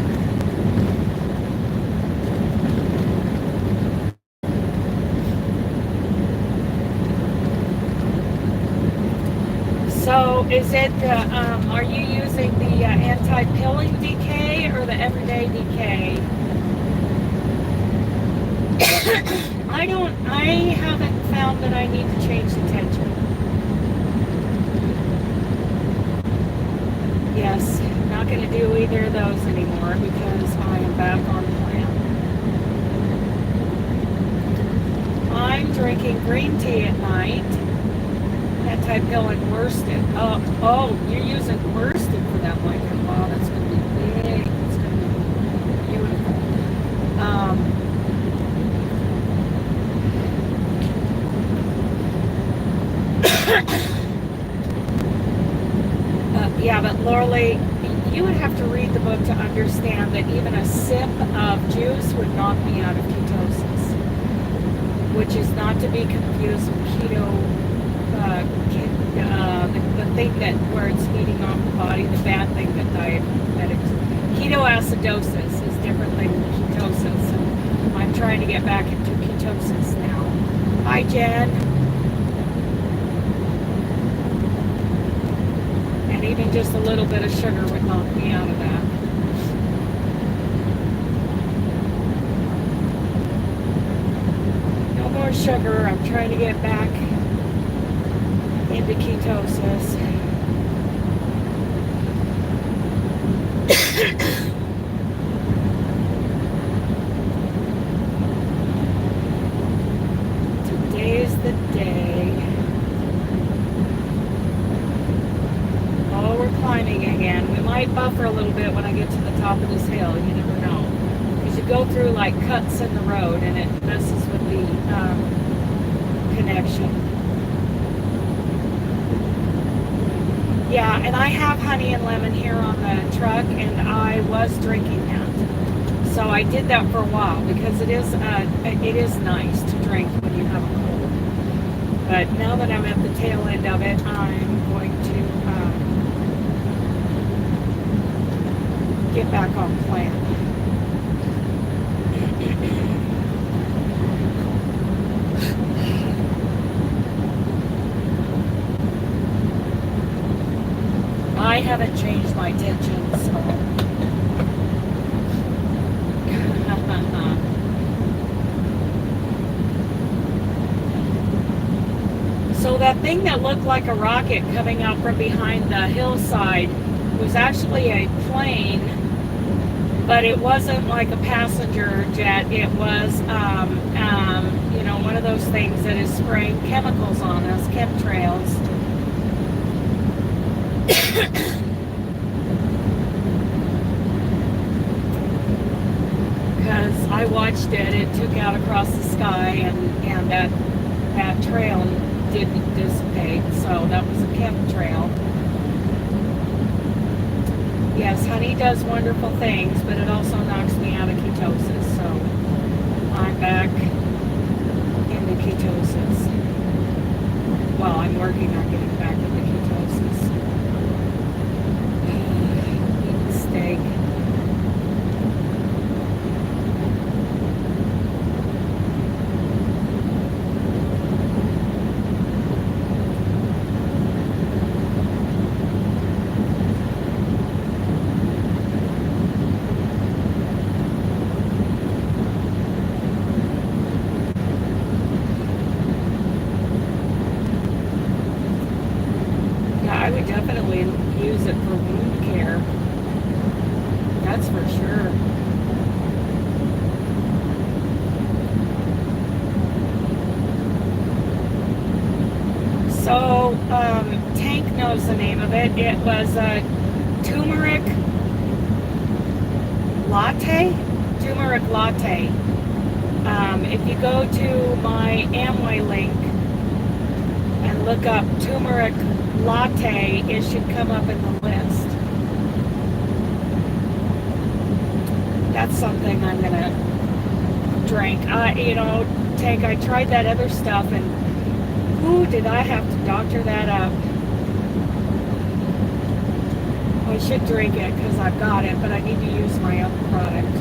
So is it, are you using the anti-pilling DK or the everyday DK? I haven't found that I need to change the tension. Yes, not going to do either of those anymore because I am back on plan. I'm drinking green tea at night. Anti-pill and worsted. Oh, you're using worsted for that blanket. Wow, that's going to be big. It's going to be beautiful. Yeah, but Lorelei, you would have to read the book to understand that even a sip of juice would knock me out of ketosis, which is not to be confused with keto, the thing that where it's eating off the body, the bad thing that diabetics. Ketoacidosis is different than ketosis, and I'm trying to get back into ketosis now. Hi, Jen. And even just a little bit of sugar would knock me out of that. No more sugar. I'm trying to get back into ketosis. Today's the day. Oh, we're climbing again. We might buffer a little bit when I get to the top of this hill. You never know. Because you go through like cuts in the road and it messes with the connection. Yeah, and I have honey and lemon here on the truck, and I was drinking that. So I did that for a while because it is nice to drink when you have a cold. But now that I'm at the tail end of it, I'm going to get back on plan. I haven't changed my tension, so that thing that looked like a rocket coming out from behind the hillside was actually a plane, but it wasn't like a passenger jet. It was, one of those things that is spraying chemicals on us, chemtrails. Because I watched it took out across the sky, and that trail didn't dissipate, so that was a chemtrail. Yes, honey does wonderful things, but it also knocks me out of ketosis, so I'm back into ketosis. Well, I'm working on getting back into ketosis. Eating steak. I would definitely use it for wound care. That's for sure. So, Tank knows the name of it. It was a turmeric latte. Turmeric latte. If you go to my Amway link and look up turmeric latte, it should come up in the list. That's something I'm gonna drink. Tank, I tried that other stuff, and did I have to doctor that up? I should drink it because I've got it, but I need to use my other product.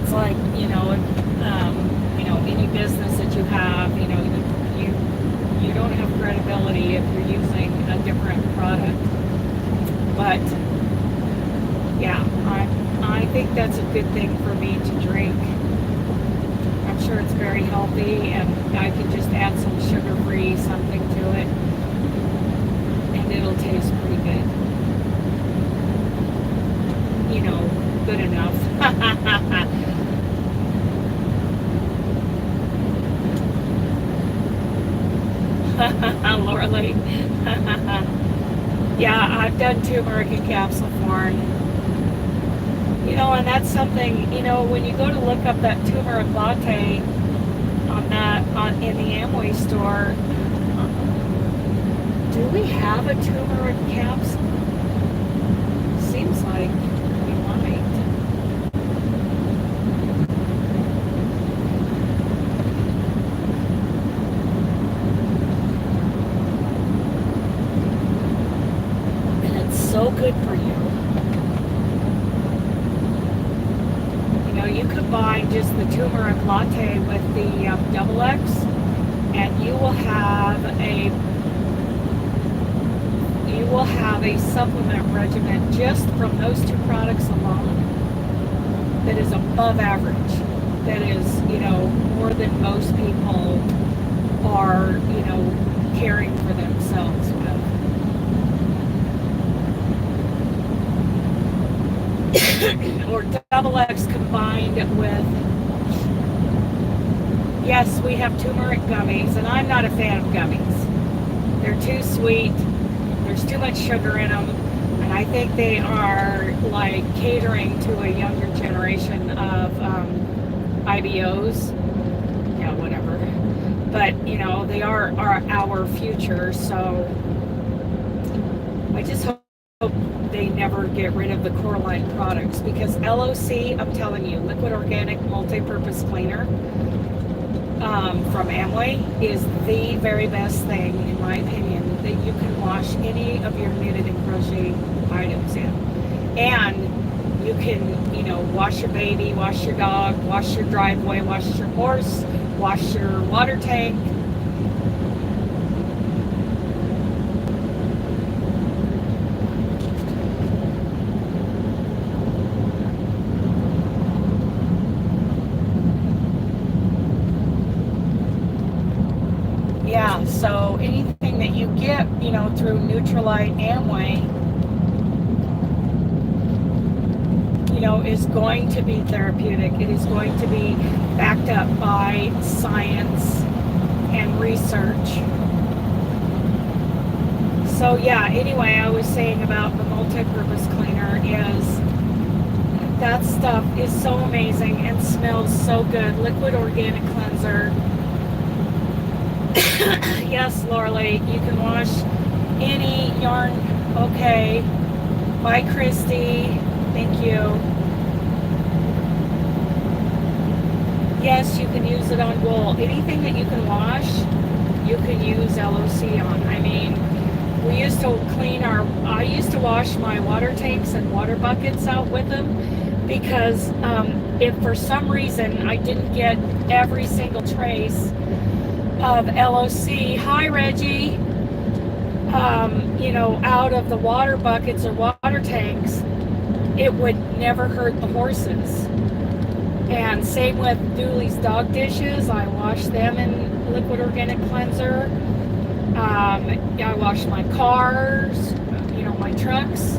It's like, any business that you have, you don't have credibility if you're using a different product. But yeah, I think that's a good thing for me to drink. I'm sure it's very healthy, and I can just add some sugar-free something to it, and it'll taste pretty good. Good enough. Lorelei. Yeah, I've done turmeric and capsule corn. And that's something, when you go to look up that turmeric latte in the Amway store, do we have a turmeric capsule? Seems like we might. So good for you. You combine just the turmeric latte with the double X, and you will have a supplement regimen just from those two products alone that is above average. That is, more than most people are, caring for themselves with. Or double X combined with, yes, we have turmeric gummies, and I'm not a fan of gummies. They're too sweet, there's too much sugar in them, and I think they are like catering to a younger generation of IBOs. Yeah, whatever. But, you know, they are our future, so I just hope they never get rid of the core line products, because LOC, I'm telling you, liquid organic multi-purpose cleaner from Amway is the very best thing, in my opinion, that you can wash any of your knitted and crochet items in. And you can, you know, wash your baby, wash your dog, wash your driveway, wash your horse, wash your water tank. Yeah, so anything that you get, you know, through Nutrilite Amway, you know, is going to be therapeutic. It is going to be backed up by science and research. So yeah, anyway, I was saying about the multi-purpose cleaner is that stuff is so amazing and smells so good. Liquid organic cleanser. Yes, Lorelei, you can wash any yarn. Okay. Bye, Christy. Thank you. Yes, you can use it on wool. Anything that you can wash, you can use LOC on. I mean, we used to I used to wash my water tanks and water buckets out with them, because if for some reason I didn't get every single trace of LOC, hi Reggie, you know, out of the water buckets or water tanks, it would never hurt the horses. And same with Dooley's dog dishes. I wash them in liquid organic cleanser. I wash my cars, you know, my trucks.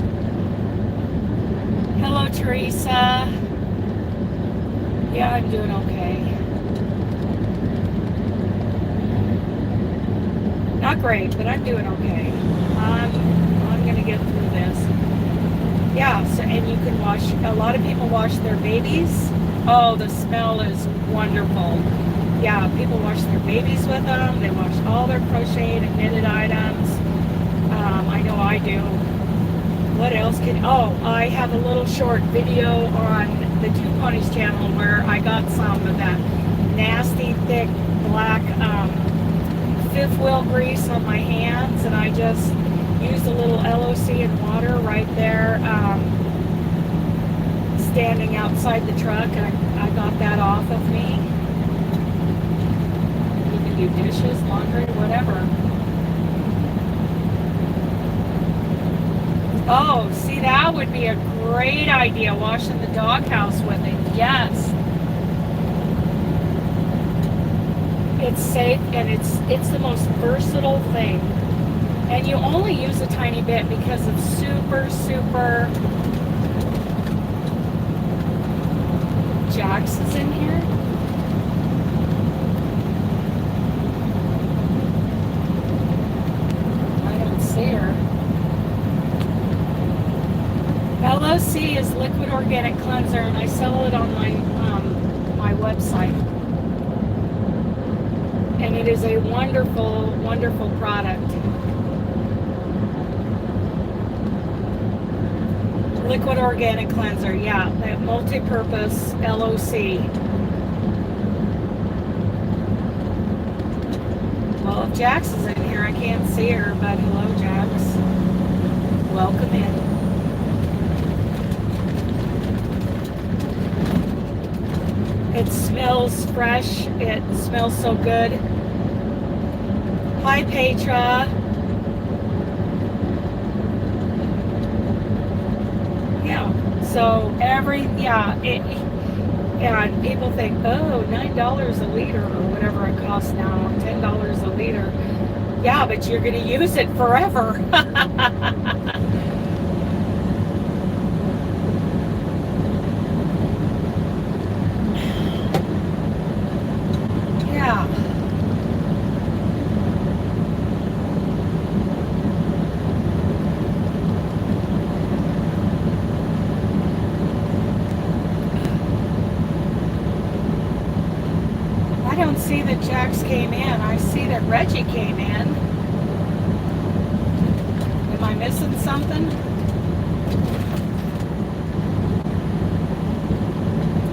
Hello, Teresa. Yeah, I'm doing okay. Not great, but I'm doing okay. I'm gonna get through this. Yeah, so, and you can wash, a lot of people wash their babies. Oh, the smell is wonderful. Yeah, people wash their babies with them. They wash all their crocheted and knitted items. I know I do. What else I have a little short video on the Two Ponies channel where I got some of that nasty, thick, black fifth wheel grease on my hands, and I just used a little LOC and water right there, standing outside the truck, and I got that off of me. You can do dishes, laundry, whatever. Oh, see, that would be a great idea, washing the doghouse with it. Yes. It's safe, and it's the most versatile thing. And you only use a tiny bit because it's super. Jax is in here. I don't see her. LOC is liquid organic cleanser, and I sell it on my website. And it is a wonderful, wonderful product. Liquid organic cleanser, yeah, that multi-purpose LOC. Well, if Jax is in here, I can't see her, but hello, Jax. Welcome in. It smells fresh. It smells so good. Hi, Petra. Yeah. So and people think, oh, $9 a liter or whatever it costs now, $10 a liter. Yeah, but you're going to use it forever. Yeah. that Jax came in. I see that Reggie came in. Am I missing something?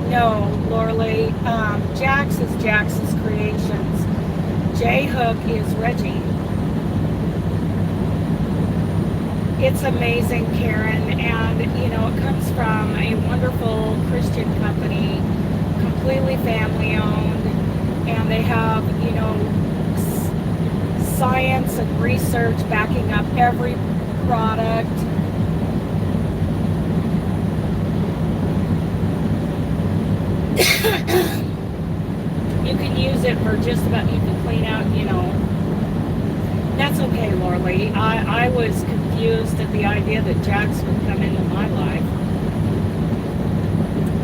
No, Lorley. Jax is Jax's Creations. J-Hook is Reggie. It's amazing, Karen, and you know, it comes from a wonderful Christian company, completely family owned, and they have, you know, science and research backing up every product. You can use it for just about, you can clean out, you know. That's okay, Lorley. I was confused at the idea that Jax would come into my life.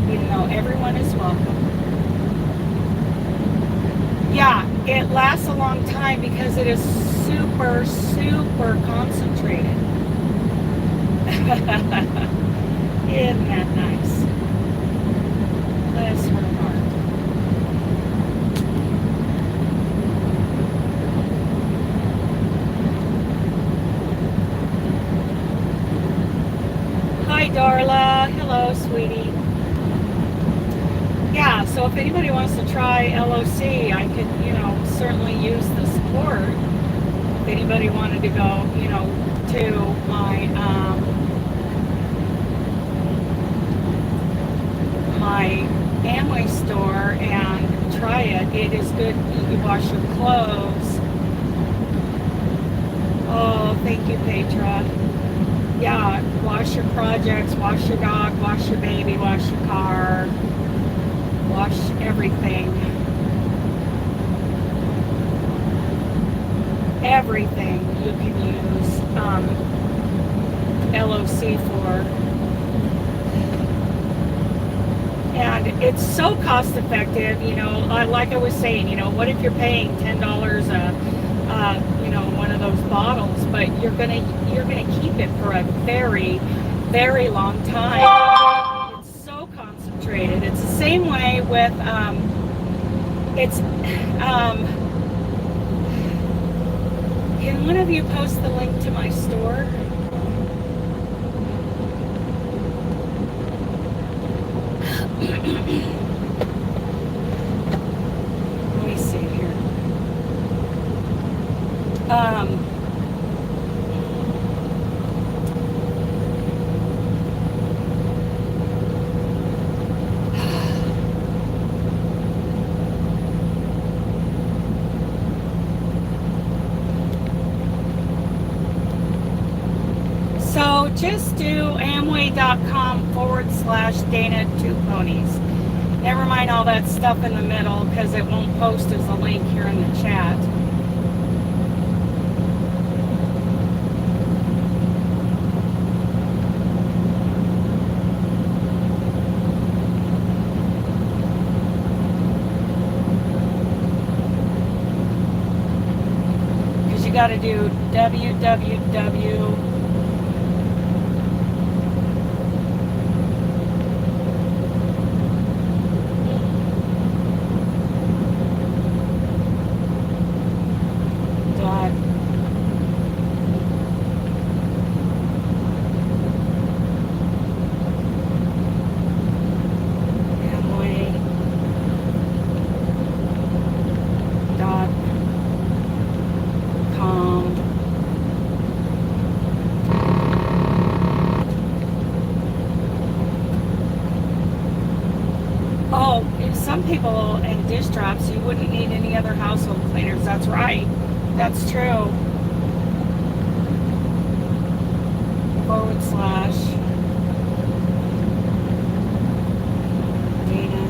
You know, everyone is welcome. Yeah, it lasts a long time because it is super, super concentrated. Isn't that nice? Bless her heart. Hi, Darla. Hello, sweetie. Yeah, so if anybody wants to try LOC, I could, you know, certainly use the support. If anybody wanted to go, you know, to my my Amway store and try it. It is good. You can wash your clothes. Oh, thank you, Petra. Yeah, wash your projects, wash your dog, wash your baby, wash your car, wash everything. Everything you can use LOC for. And it's so cost effective, you know, like I was saying, you know, what if you're paying $10 you know, one of those bottles, but you're gonna keep it for a very, very long time. It's so concentrated. It's the same way with can one of you post the link to my store? Let me see here. So just do amway.com/Dana2Ponies. Never mind all that stuff in the middle because it won't post as a link here in the chat. Because you got to do www. Some people and dish drops, you wouldn't need any other household cleaners. That's right. That's true. /Dana.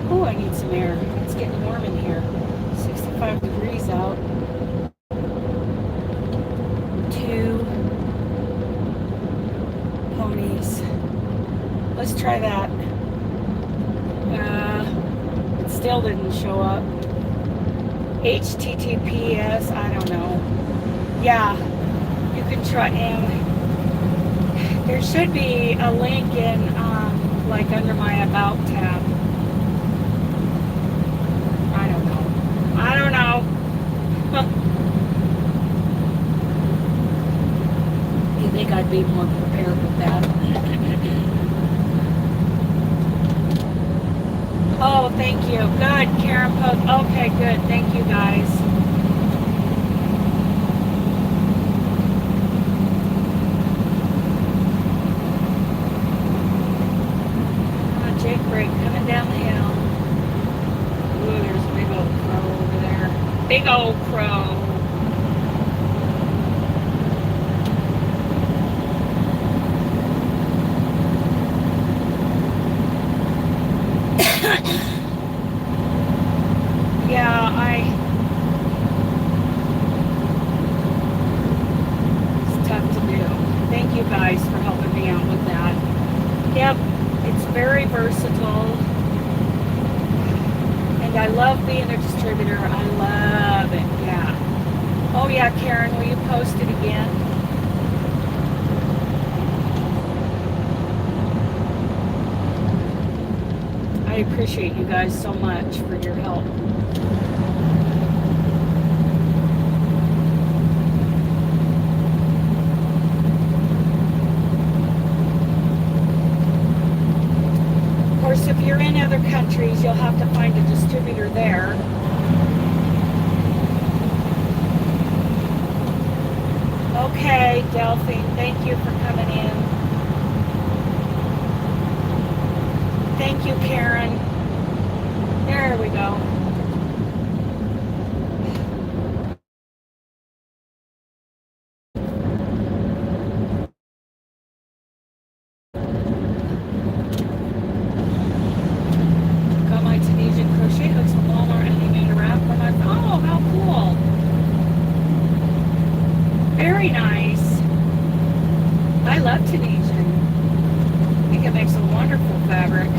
Oh, I need some air. It's getting warm in here. 65 degrees out. 2 ponies. Let's try that. It still didn't show up. HTTPS, I don't know. Yeah, you can try. There should be a link in, like under my About tab. You think I'd be more prepared with that? Oh, thank you. Good, Karen Pope. Okay, good. Thank you, guys. Jake break coming down the hill. Ooh, there's a big old crow over there. Big old crow. Yeah, it's tough to do. Thank you guys for helping me out with that. Yep, it's very versatile. And I love being a distributor. I love it, yeah. Oh yeah, Karen, will you post it again? I appreciate you guys so much for your help. Of course, if you're in other countries, you'll have to find a distributor there. Okay, Delphine, thank you for coming in. Thank you, Karen. There we go. Got my Tunisian crochet hooks from Walmart and they made a wrap for my phone. Oh, how cool. Very nice. I love Tunisian. I think it makes a wonderful fabric.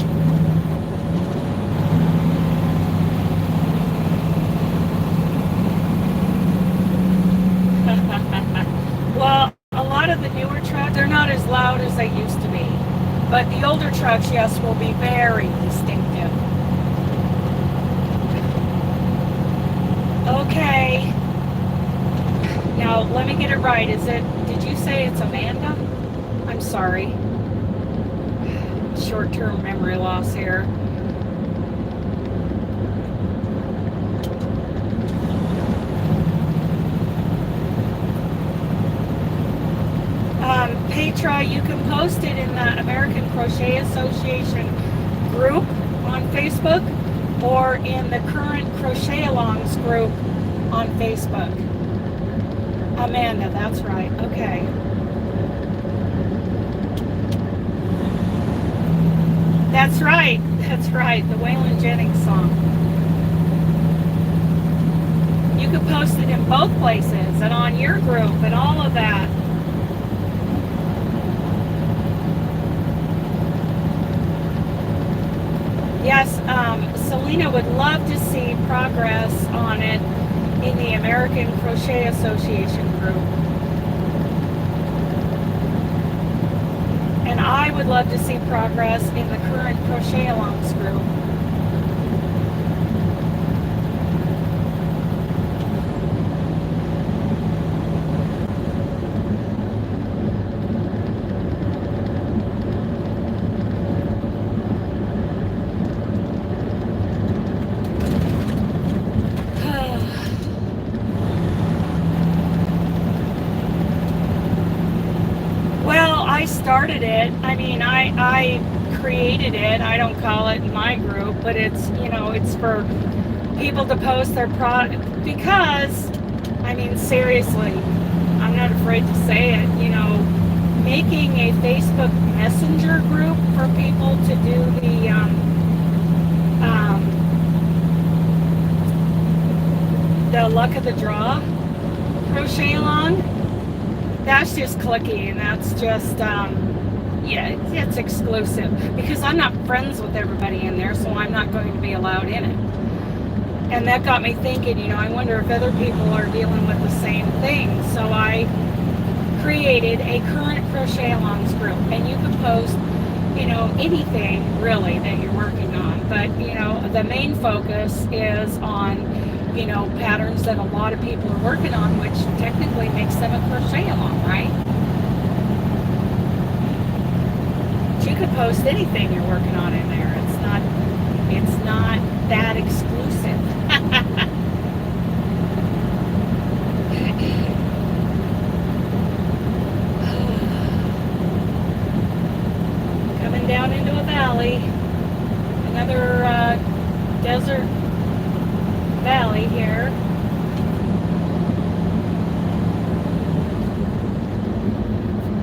Well, a lot of the newer trucks, they're not as loud as they used to be. But the older trucks, yes, will be very distinctive. Okay. Now, let me get it right. Did you say it's Amanda? I'm sorry. Short-term memory loss here. Petra, you can post it in the American Crochet Association group on Facebook or in the current Crochet Alongs group on Facebook. Amanda, that's right. Okay. That's right. That's right. The Waylon Jennings song. You can post it in both places and on your group and all of that. Yes, Selena would love to see progress on it in the American Crochet Association group. And I would love to see progress in the current Crochet Alongs group. I started it. I mean, I created it. I don't call it my group, but it's, you know, it's for people to post their product because, I mean, seriously, I'm not afraid to say it, you know, making a Facebook Messenger group for people to do the luck of the draw crochet along. That's just clicky, and that's just, yeah, it's exclusive because I'm not friends with everybody in there, so I'm not going to be allowed in it. And that got me thinking, you know, I wonder if other people are dealing with the same thing. So I created a current crochet alongs group, and you can post, you know, anything really that you're working on. But, you know, the main focus is on, you know, patterns that a lot of people are working on, which technically makes them a crochet along, right? But you could post anything you're working on in there. It's not that exclusive. Coming down into a valley, another desert valley here.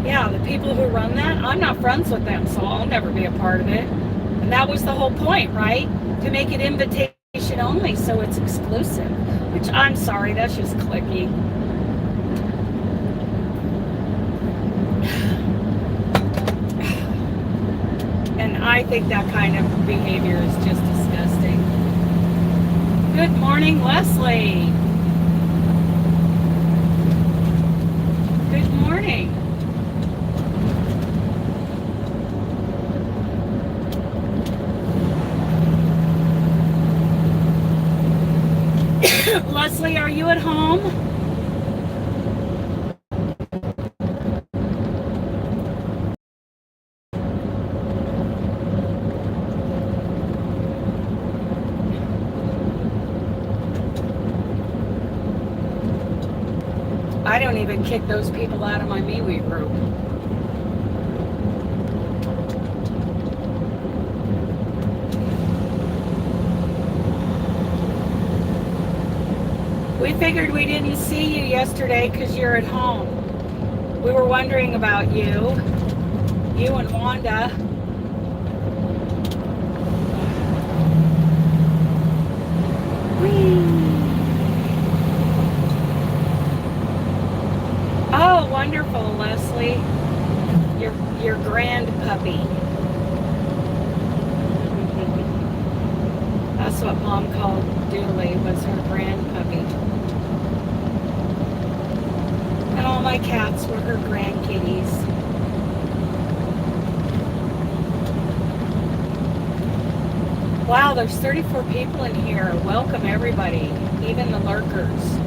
Yeah, the people who run that, I'm not friends with them, so I'll never be a part of it. And that was the whole point, right? To make it invitation only, so it's exclusive. Which, I'm sorry, that's just clicky. And I think that kind of behavior is just disgusting. Good morning, Leslie. Good morning. Leslie, are you at home? I don't even kick those people out of my MeWe group. We figured we didn't see you yesterday because you're at home. We were wondering about you and Wanda. Whee! Oh, wonderful, Leslie. Your grand puppy. That's what Mom called Dooley, was her grand puppy. And all my cats were her grandkitties. Wow, there's 34 people in here. Welcome, everybody, even the lurkers.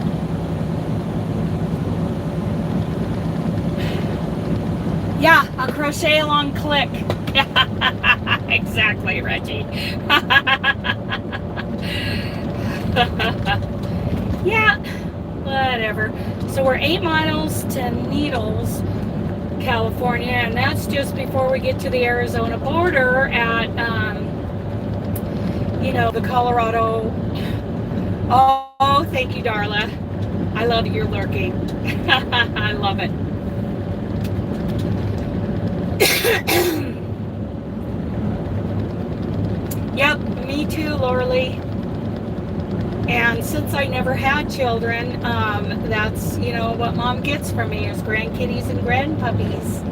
Yeah, a crochet along click. Exactly, Reggie. Yeah, whatever. So we're 8 miles to Needles, California, and that's just before we get to the Arizona border at, you know, the Colorado. Oh, thank you, Darla. I love your lurking. I love it. Yep, me too, Lorley. And since I never had children, that's, you know, what Mom gets from me is grandkitties and grandpuppies.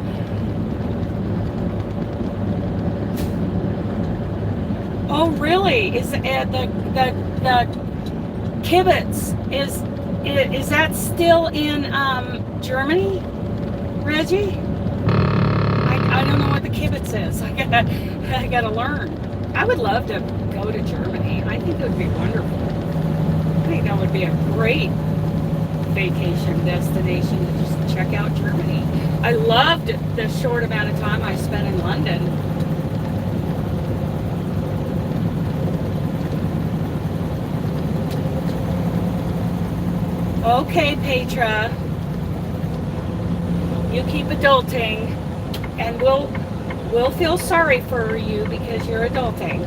Oh, really? Is the kibitz is that still in Germany, Reggie? I don't know what the kibitz is. I gotta learn. I would love to go to Germany. I think it would be wonderful. I think that would be a great vacation destination to just check out Germany. I loved the short amount of time I spent in London. Okay, Petra. You keep adulting, and we'll feel sorry for you because you're adulting.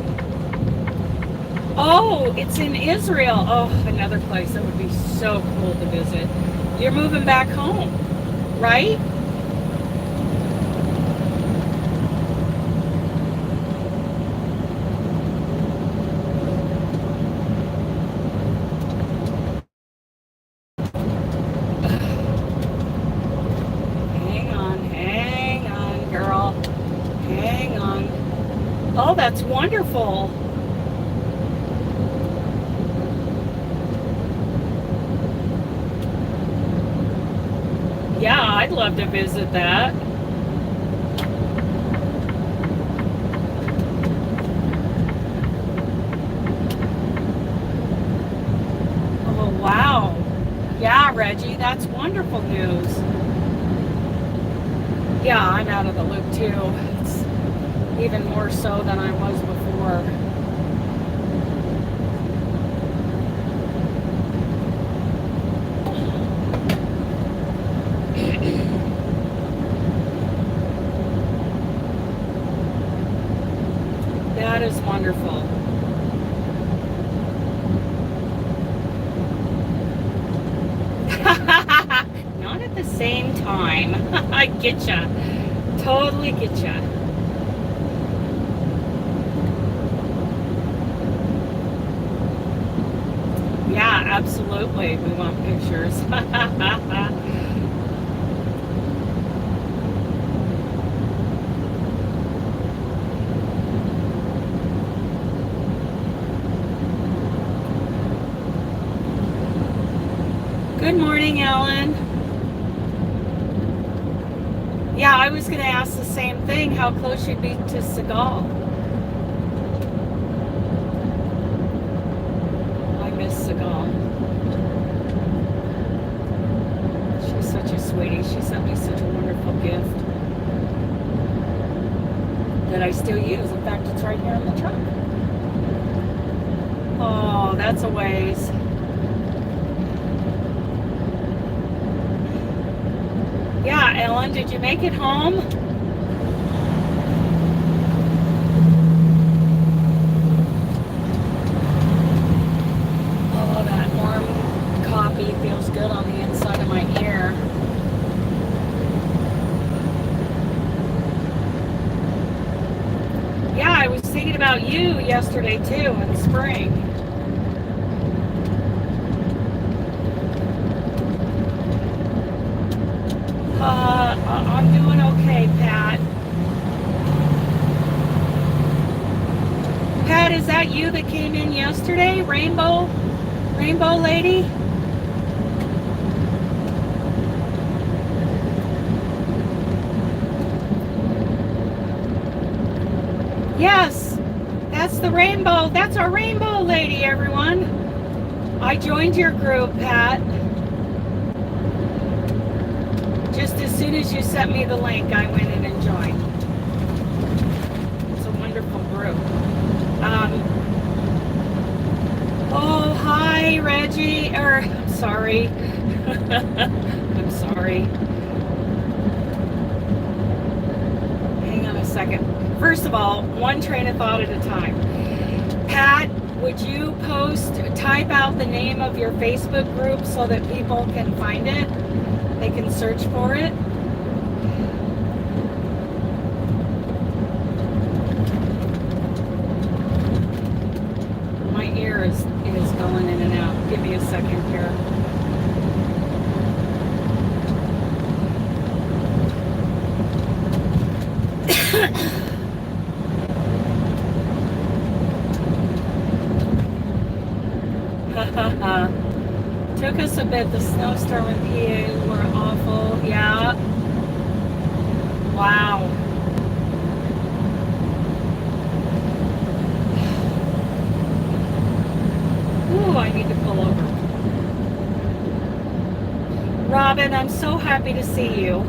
Oh, it's in Israel. Oh, another place that would be so cool to visit. You're moving back home, right? Hang on, girl. Hang on. Oh, that's wonderful. Yeah, I'd love to visit that. Reggie. That's wonderful news. Yeah, I'm out of the loop too. It's even more so than I was before. That is wonderful. Not at the same time. I get ya. Totally get ya. Yeah, absolutely. We want pictures. Good morning, Ellen. Yeah, I was going to ask the same thing, how close you'd be to Seagal. I miss Seagal. She's such a sweetie. She sent me such a wonderful gift that I still use. In fact, it's right here in the truck. Oh, that's a ways. Yeah, Ellen, did you make it home? Oh, that warm coffee feels good on the inside of my ear. Yeah, I was thinking about you yesterday too in spring. I'm doing okay, Pat. Pat, is that you that came in yesterday? Rainbow lady? Yes, that's the rainbow. That's our rainbow lady, everyone. I joined your group, Pat. Just as soon as you sent me the link, I went in and joined. It's a wonderful group. Oh, hi, Reggie. I'm sorry. I'm sorry. Hang on a second. First of all, one train of thought at a time. Pat, would you type out the name of your Facebook group so that people can find it? They can search for it. My ear is going in and out. Give me a second here. Took us a bit. The snowstorm in PA were awful. Yeah. Wow. Ooh, I need to pull over. Robin, I'm so happy to see you.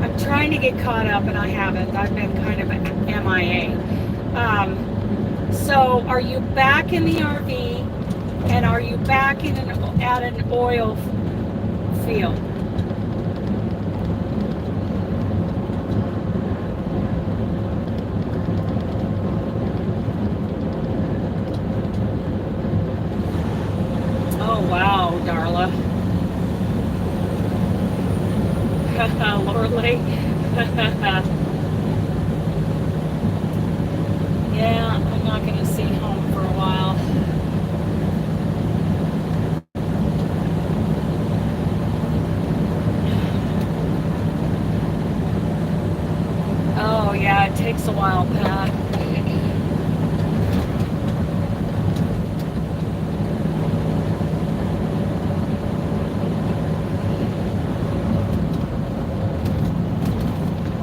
I'm trying to get caught up and I haven't. I've been kind of MIA. So are you back in the RV and are you back at an oil field? Oh wow, Darla. Lordly. Yeah, I'm not going to see home for a while. Oh yeah, it takes a while, Pat.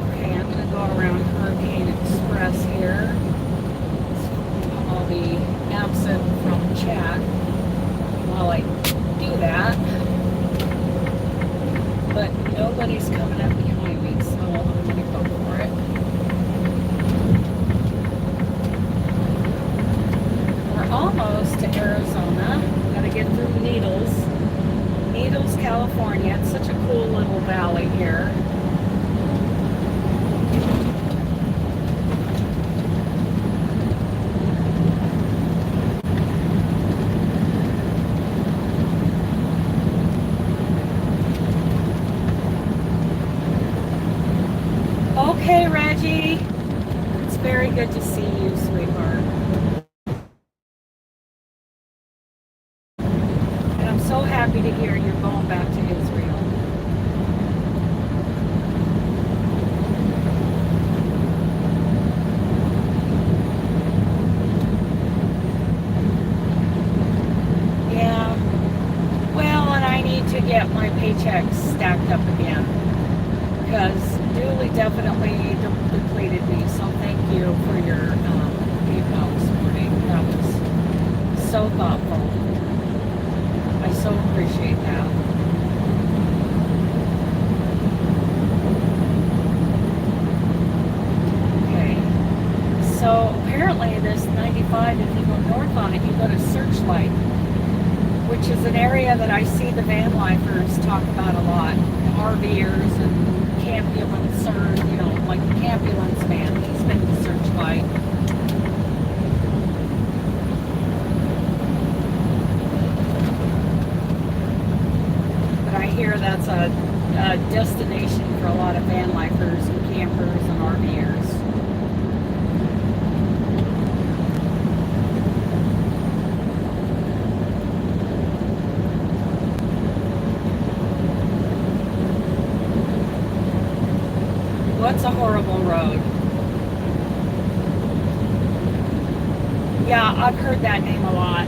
Okay, I'm going to go around Hurricane Express here. I'll be absent from chat while but nobody's coming up behind me, so I'm gonna go for it. We're almost to Arizona. Gotta get through Needles, California. It's such a cool little valley here. Okay, Reggie. It's very good to see you, sweetheart. And I'm so happy to hear you're going back to Israel. Yeah. Well, and I need to get my paychecks stacked up again, because Dooley definitely depleted me. So thank you for your PayPal this morning. That was so thoughtful. I so appreciate that. Okay. So apparently this 95, if you go north on it, you go to Searchlight, which is an area that I see the van lifers talk about a lot. The RVers and Campulance, or, like the Campulance man. He's been to Searchlight. But I hear that's a destination for a lot of van lifers and campers and RVers. What's a horrible road? Yeah, I've heard that name a lot.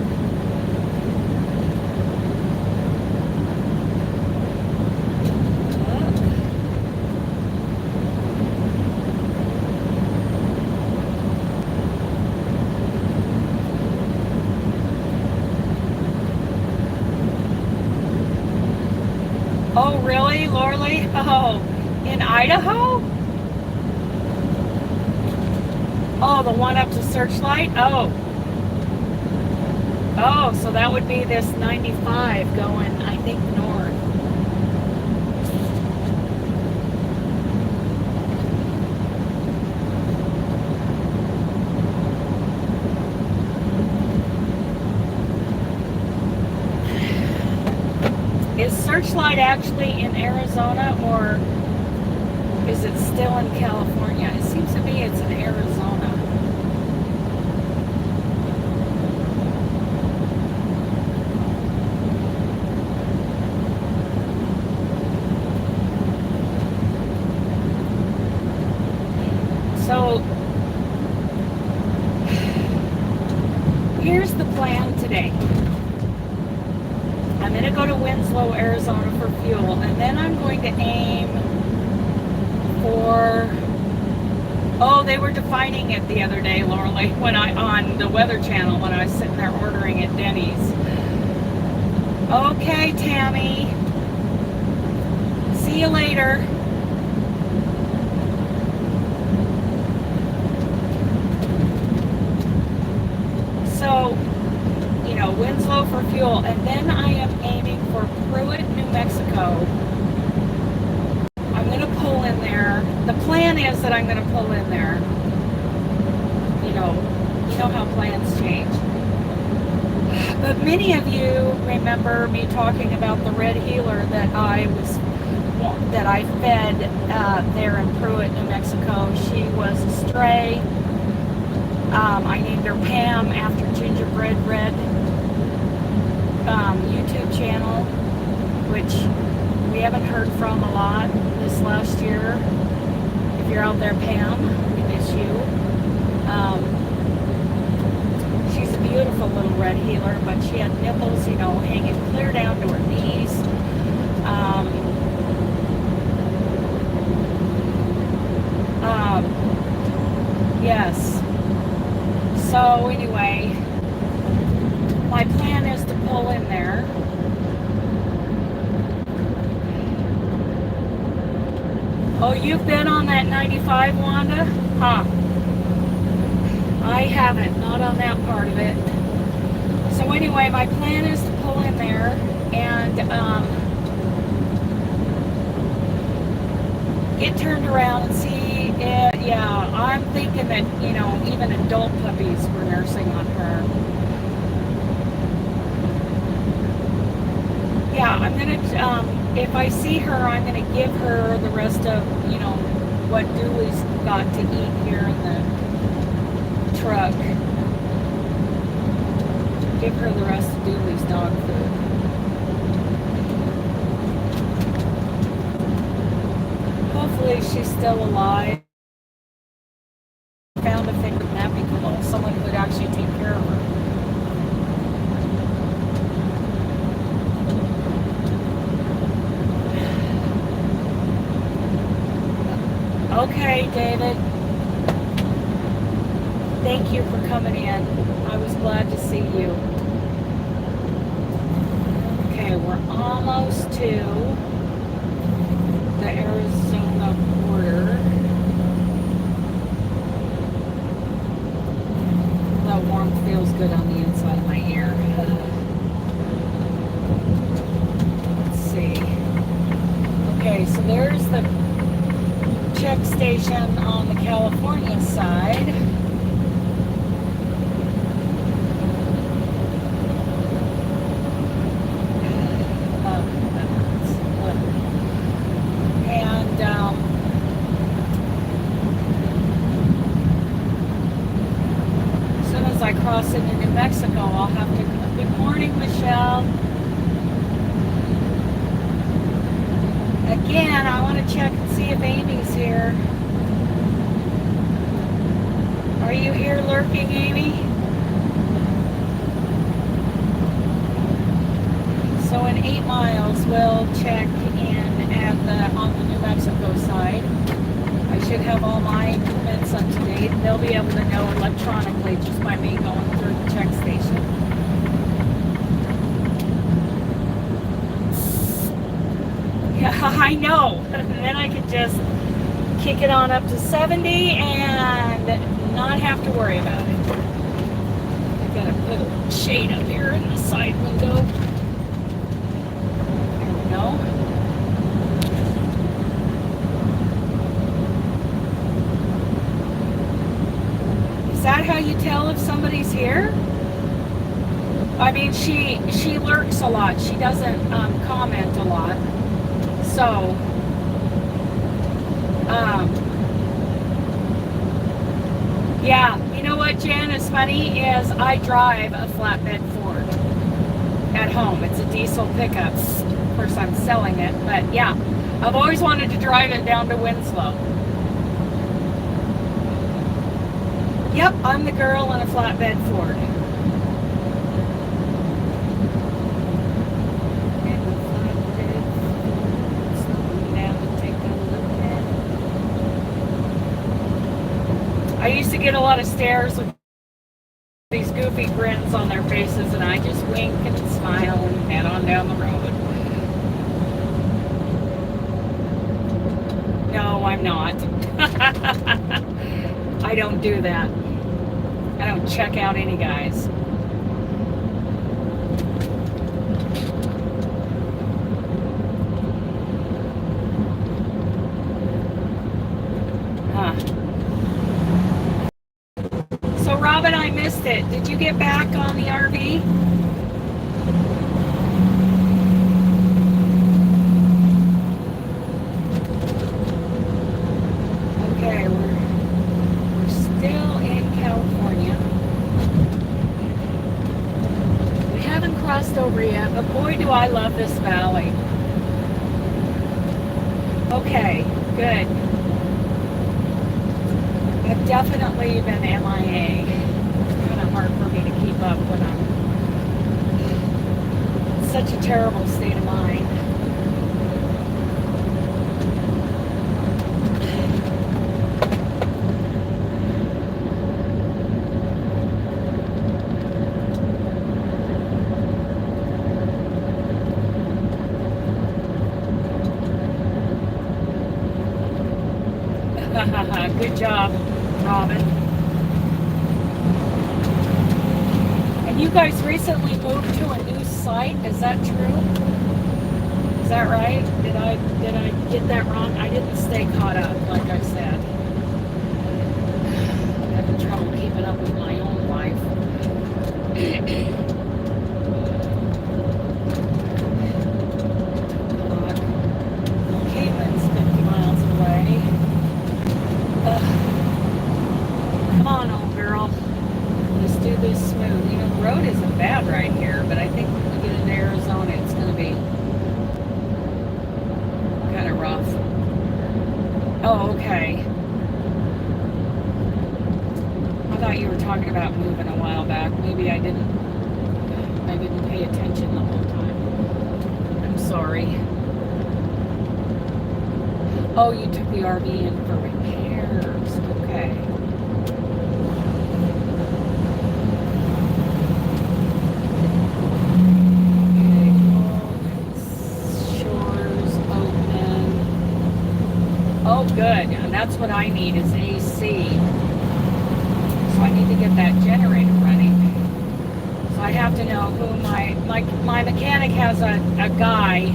Oh, really, Lorley? Oh, in Idaho? Oh, the one up to Searchlight? Oh. Oh, so that would be this 95 going, I think, north. Is Searchlight actually in Arizona, or is it still in California? It seems to me it's in Arizona. So here's the plan today. I'm going to go to Winslow, Arizona for fuel, and then I'm going to aim for... Oh, they were defining it the other day, Lorelei, when on the Weather Channel, when I was sitting there ordering at Denny's. Okay, Tammy. See you later. So, Winslow for fuel, and then I am aiming for Pruitt, New Mexico. I'm going to pull in there. The plan is that I'm going to pull in there. You know how plans change. But many of you remember me talking about the red heeler that I fed there in Pruitt, New Mexico. She was a stray. I named her Pam after Gingerbread Red YouTube channel, which we haven't heard from a lot this last year. If you're out there, Pam, we miss you. She's a beautiful little red heeler, but she had nipples, hanging clear down to her knees. Yes. So anyway, my plan is to pull in there. Oh, you've been on that 95, Wanda? Huh. I haven't, not on that part of it. So anyway, my plan is to pull in there and get turned around and see it. Yeah, I'm thinking that, you know, even adult puppies were nursing on her. Yeah, I'm gonna, if I see her, I'm gonna give her the rest of, you know, what Dooley's got to eat here in the truck. Give her the rest of Dooley's dog food. Hopefully she's still alive. Found a thing with that because someone who would actually take care of her. Okay, David. Thank you for coming in. I was glad to see you. Okay, we're almost to the Arizona border. That warmth feels good on the inside of my ear. Let's see. Okay, so there's the check station on the California side. And as soon as I cross into New Mexico, I'll have to. Good morning, Michelle. Again, I want to check and see if Amy's here. Are you here lurking, Amy? So in 8 miles, we'll check in at on the New Mexico side. I should have all my permits up to date. They'll be able to know electronically just by me going through the check station. Yeah, I know. And then I could just kick it on up to 70 and not have to worry about it. I gotta put a shade up here in the side window. There we go. Is that how you tell if somebody's here? I mean, she lurks a lot. She doesn't comment a lot. So, yeah, you know what, Jen, is funny is I drive a flatbed Ford at home. It's a diesel pickup. Of course, I'm selling it, but yeah, I've always wanted to drive it down to Winslow. Yep, I'm the girl in a flatbed Ford. I used to get a lot of stares with these goofy grins on their faces, and I just wink and smile and head on down the road. No, I'm not. I don't do that. I don't check out any guys. So Robin, I missed it. Did you get back on the RV? Okay, we're still in California. We haven't crossed over yet, but boy do I love this valley. Okay, good. I've definitely been MIA. It's kind of hard for me to keep up when I'm in such a terrible state of mind. Good job, Robin. And you guys recently moved to a new site. Is that true? Is that right? Did I get that wrong? I didn't stay caught up, like I said. I'm having trouble keeping up with my own life. Caitlin's 50 miles away. Come on, old girl. Let's do this smooth. You know, the road isn't bad right here, but I think when we get into Arizona, it's going to be kind of rough. Oh, okay. I thought you were talking about moving a while back. Maybe I didn't pay attention the whole time. I'm sorry. Oh, you took the RV in for repairs. Okay. Shores open. Oh, good. And that's what I need is AC. So I need to get that generator running. So I have to know who my mechanic has a guy,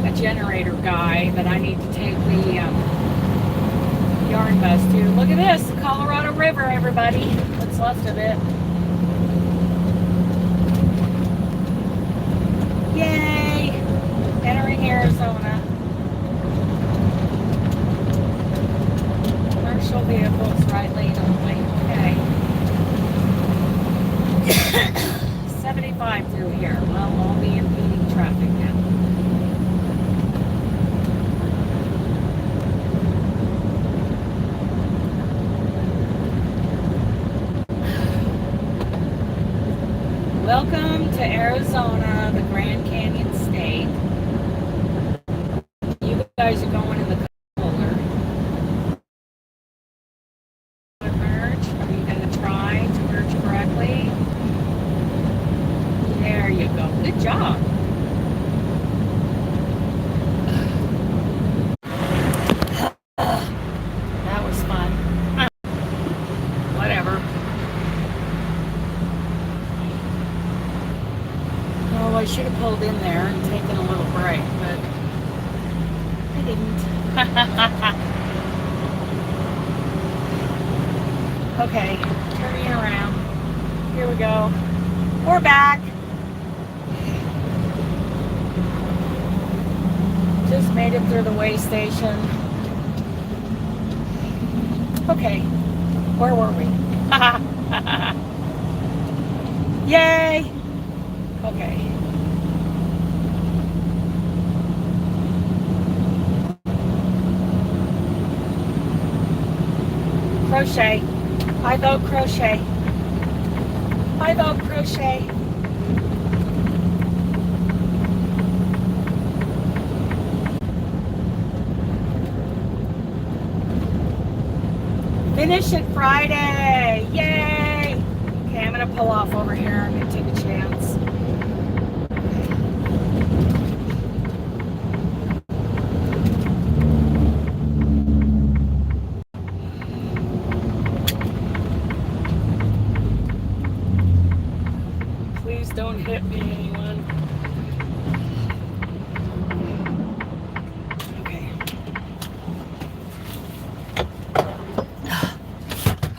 a generator guy that I need to take the yarn bus to. Look at this, the Colorado River, everybody. What's left of it. Yay! Entering Arizona. Commercial vehicles, right lane only. Okay. 75 through here. Well, I'll be impeding traffic now. Welcome to Arizona, the Grand Canyon State. You guys are going in the colder. Merge. Are you going to try to merge correctly? There you go. Good job. That was fun. Whatever. Oh, I should have pulled in there and taken a little break, but I didn't. Okay, turning around. Here we go. We're back. Just made it through the way station. Okay, where were we? Yay! Okay. Crochet. I vote crochet. I vote crochet. Finish it Friday. Yay! Okay, I'm going to pull off over here. I'm going to take a chance. Please don't hit me, anyone. Okay.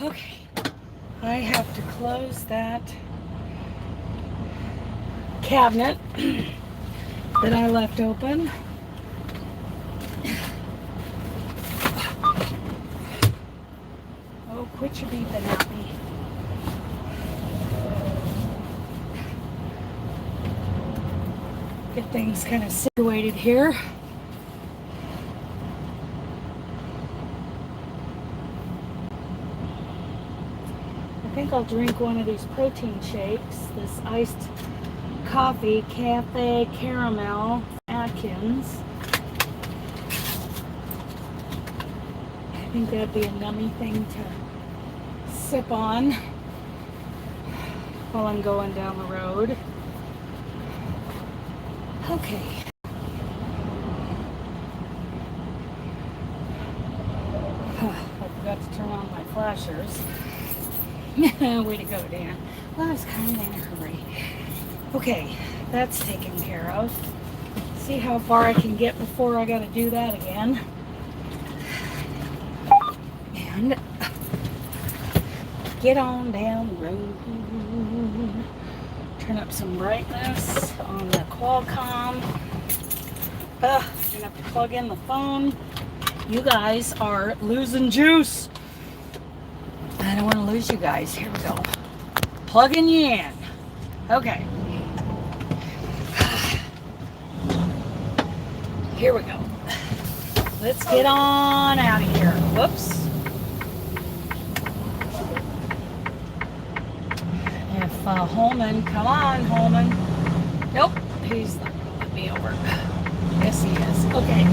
Okay. I have to close that cabinet that I left open. Oh, quit your beeping at me. Get things kind of situated here. I think I'll drink one of these protein shakes. This iced coffee, cafe caramel, Atkins. I think that'd be a yummy thing to sip on while I'm going down the road. Okay. flashers. Way to go, Dana. Well, I was kind of in a hurry. Okay, that's taken care of. See how far I can get before I gotta do that again. And get on down the road. Turn up some brightness on the Qualcomm. Gonna have to plug in the phone. You guys are losing juice. I don't want to lose you guys. Here we go. Plugging you in. Okay. Here we go. Let's get on out of here. Whoops. If Holman, come on, Holman. Nope, he's not gonna let me over. Yes, he is. Okay.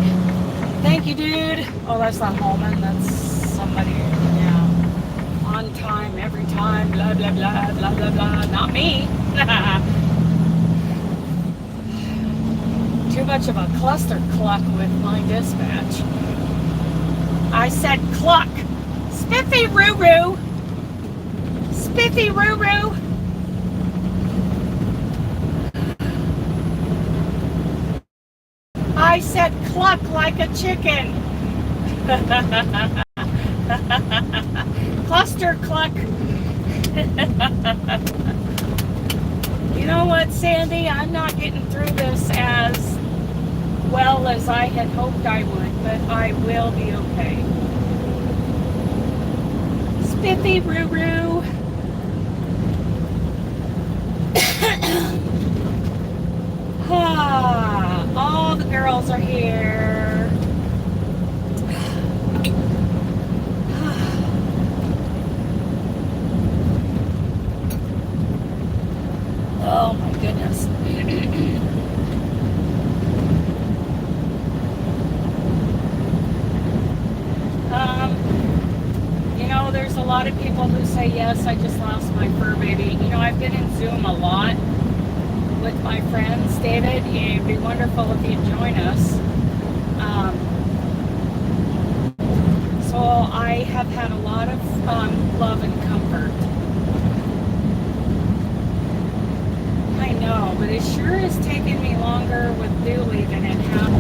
Thank you, dude. Oh, that's not Holman. That's somebody. Yeah. On time, every time. Blah blah blah blah blah blah. Not me. Too much of a cluster cluck with my dispatch. I said cluck. Spiffy roo roo. Spiffy roo roo. I said cluck like a chicken. Cluster cluck. You know what, Sandy? I'm not getting through this as well as I had hoped I would, but I will be okay. Spiffy roo roo. All the girls are here. Oh my goodness. You know, there's a lot of people who say, yes, I just lost my fur baby. You know, I've been in Zoom a lot with my friends. David, it'd be wonderful if you'd join us. So I have had a lot of love and comfort. I know, but it sure is taking me longer with Dooley than it has.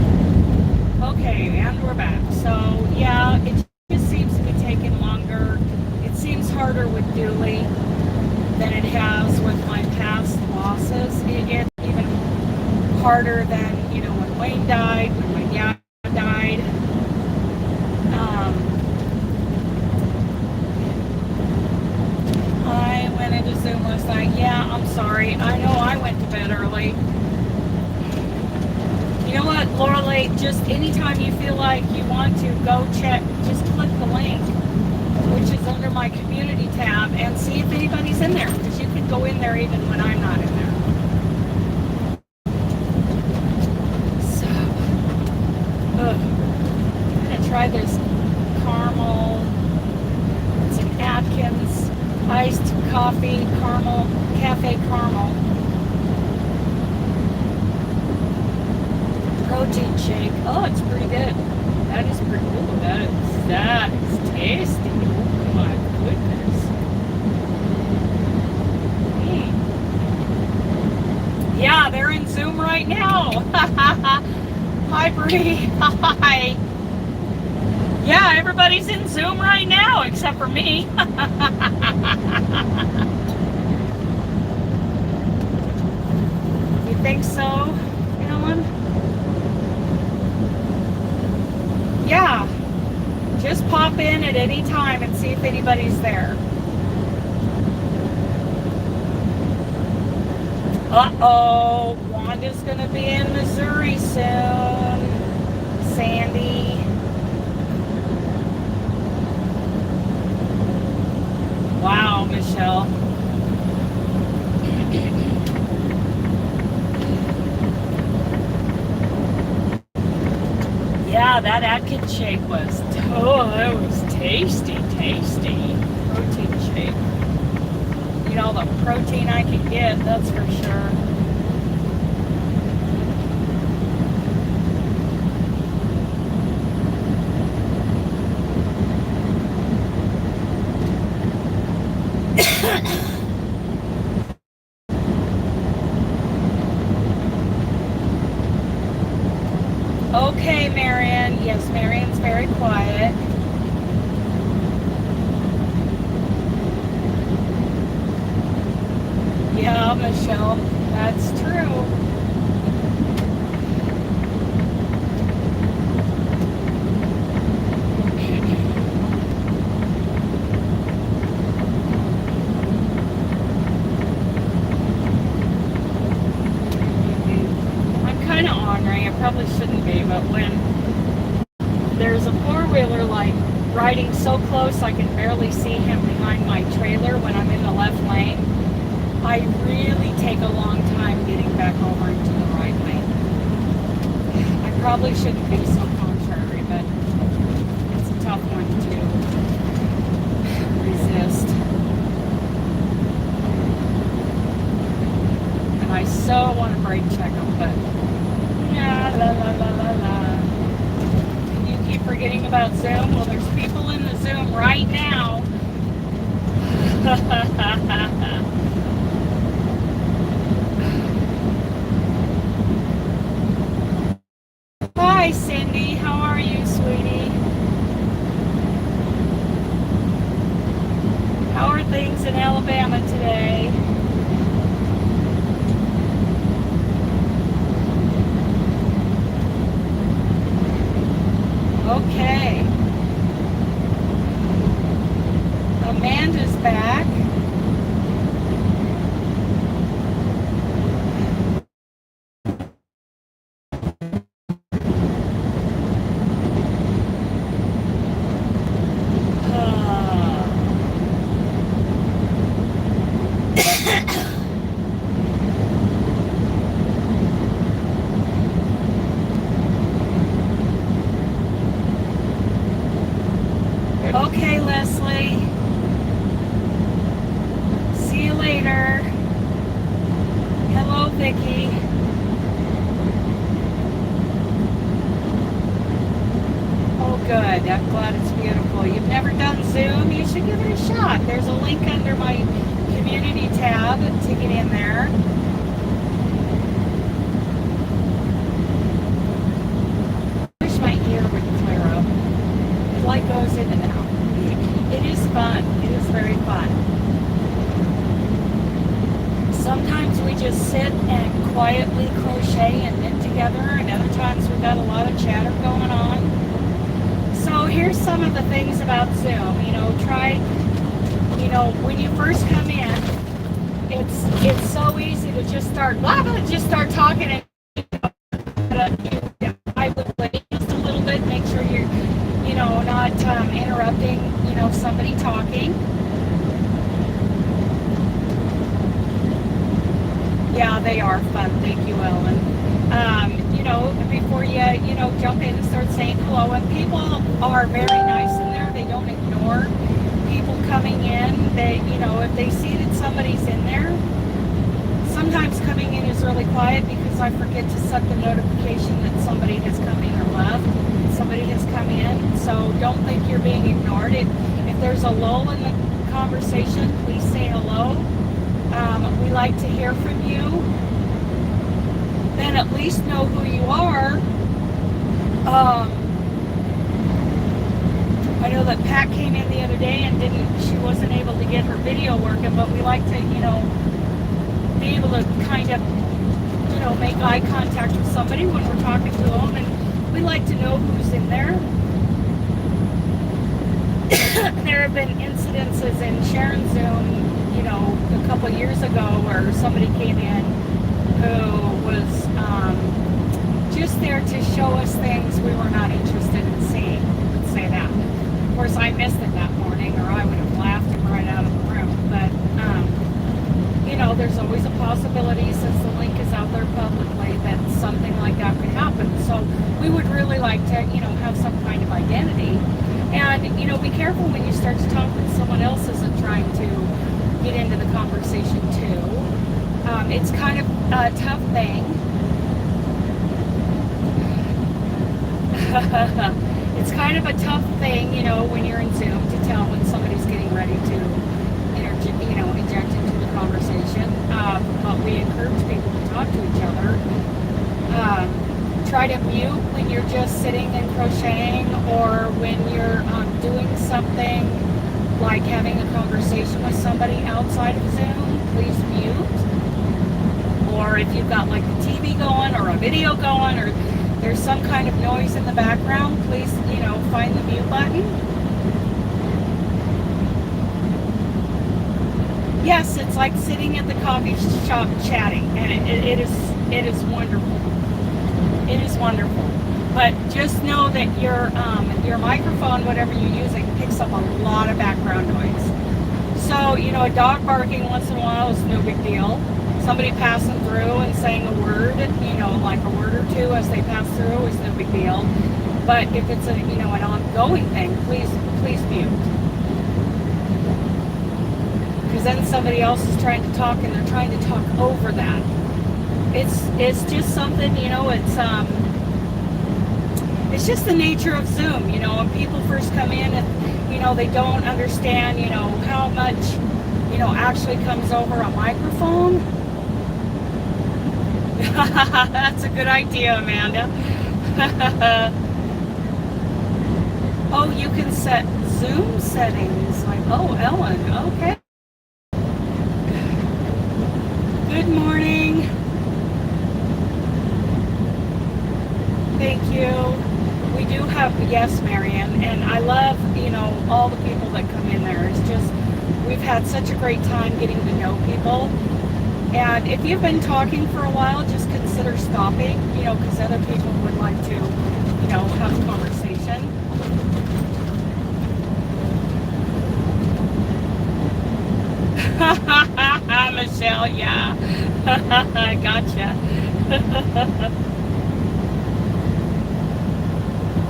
Okay, and we're back. So yeah, it just seems to be taking longer. It seems harder with Dooley than it has with my past losses. It gets even harder than, you know, when Wayne died, when my dad died. I went into Zoom last night. Yeah, I'm sorry. I know I went to bed early. You know what, Laura Lee, just anytime you feel like you want to go check, just click the link, which is under my community tab, and see if anybody's in there, because you can go in there even when I'm not in there. So, I'm going to try this caramel. It's an Atkins iced coffee caramel, cafe caramel. Protein shake. Oh, it's pretty good. That is pretty cool. That is tasty. Oh my goodness. Yeah, they're in Zoom right now. Hi, Bree. Hi. Yeah, everybody's in Zoom right now except for me. You think so, Ellen? Yeah, just pop in at any time and see if anybody's there. Uh-oh, Wanda's gonna be in Missouri soon. Sandy. Wow, Michelle. Yeah, that Atkins shake was, that was tasty. Protein shake. You know, the protein I can get, that's for sure. very quiet. Yeah, Michelle, that's true. I'm kind of ornery. I probably shouldn't be, but when there's a four-wheeler like riding so close I can barely see him behind my trailer when I'm in the left lane, I really take a long time getting back over into the right lane. I probably shouldn't be so contrary, but it's a tough one to resist. And I so want to brake check them, but yeah, la la la la la. You keep forgetting about Zoom? Well, there's people in the Zoom right now. Hi, Cindy. How are you, sweetie? How are things in Alabama today? Okay. Amanda's back. Okay, Leslie. See you later. Hello, Vicki. Oh, good. I'm glad it's beautiful. You've never done Zoom? You should give it a shot. There's a link under my community tab to get in there. I wish my ear would clear up. The light goes in and out. It is fun. It is very fun. Sometimes we just sit and quietly crochet and knit together, and other times we've got a lot of chatter going on. So here's some of the things about Zoom. When you first come in, it's so easy to just start talking, and I would wait just a little bit, make sure you're not interrupting somebody talking. Yeah, they are fun. Thank you, Ellen. Before you jump in and start saying hello, and people are very nice in there. They don't ignore people coming in. They, if they see that somebody's in there, sometimes coming in is really quiet because I forget to set the notification that somebody has come in or left. Somebody has come in, so don't think you're being ignored. If there's a lull in the conversation, please say hello. We like to hear from you. Then at least know who you are. I know that Pat came in the other day and she wasn't able to get her video working, but we like to, be able to kind of, make eye contact with somebody when we're talking to them, and we like to know who's in there. There have been incidences in Sharon's Zoom, a couple years ago where somebody came in who was just there to show us things we were not interested in seeing. Let's say that. Of course, I missed it that morning, or I would have laughed him right out of the room. But, there's always a possibility, since the link is out there publicly, that something like that could happen. So we would really like to, have some kind of identity. And, be careful when you start to talk that someone else isn't trying to get into the conversation too. It's kind of a tough thing. It's kind of a tough thing, when you're in Zoom, to tell when somebody's getting ready to inject into the conversation. But we encourage people to talk to each other. try to mute when you're just sitting and crocheting, or when you're doing something like having a conversation with somebody outside of Zoom, please mute. Or if you've got like the TV going or a video going, or there's some kind of noise in the background, please, find the mute button. Yes, it's like sitting at the coffee shop chatting, and it is wonderful. It is wonderful. But just know that your microphone, whatever you're using, picks up a lot of background noise. So, a dog barking once in a while is no big deal. Somebody passing through and saying a word, like a word or two as they pass through is no big deal. But if it's an ongoing thing, please mute. Because then somebody else is trying to talk and they're trying to talk over that. It's just something, it's just the nature of Zoom, when people first come in and, they don't understand, how much, actually comes over a microphone. That's a good idea, Amanda. Oh, you can set Zoom settings. Like, oh, Ellen, okay. Good morning. Thank you. We do have, yes, Marianne, and I love, all the people that come in there. It's just, we've had such a great time getting to know people. And if you've been talking for a while, just consider stopping, because other people would like to, have a conversation. Michelle, yeah. Gotcha.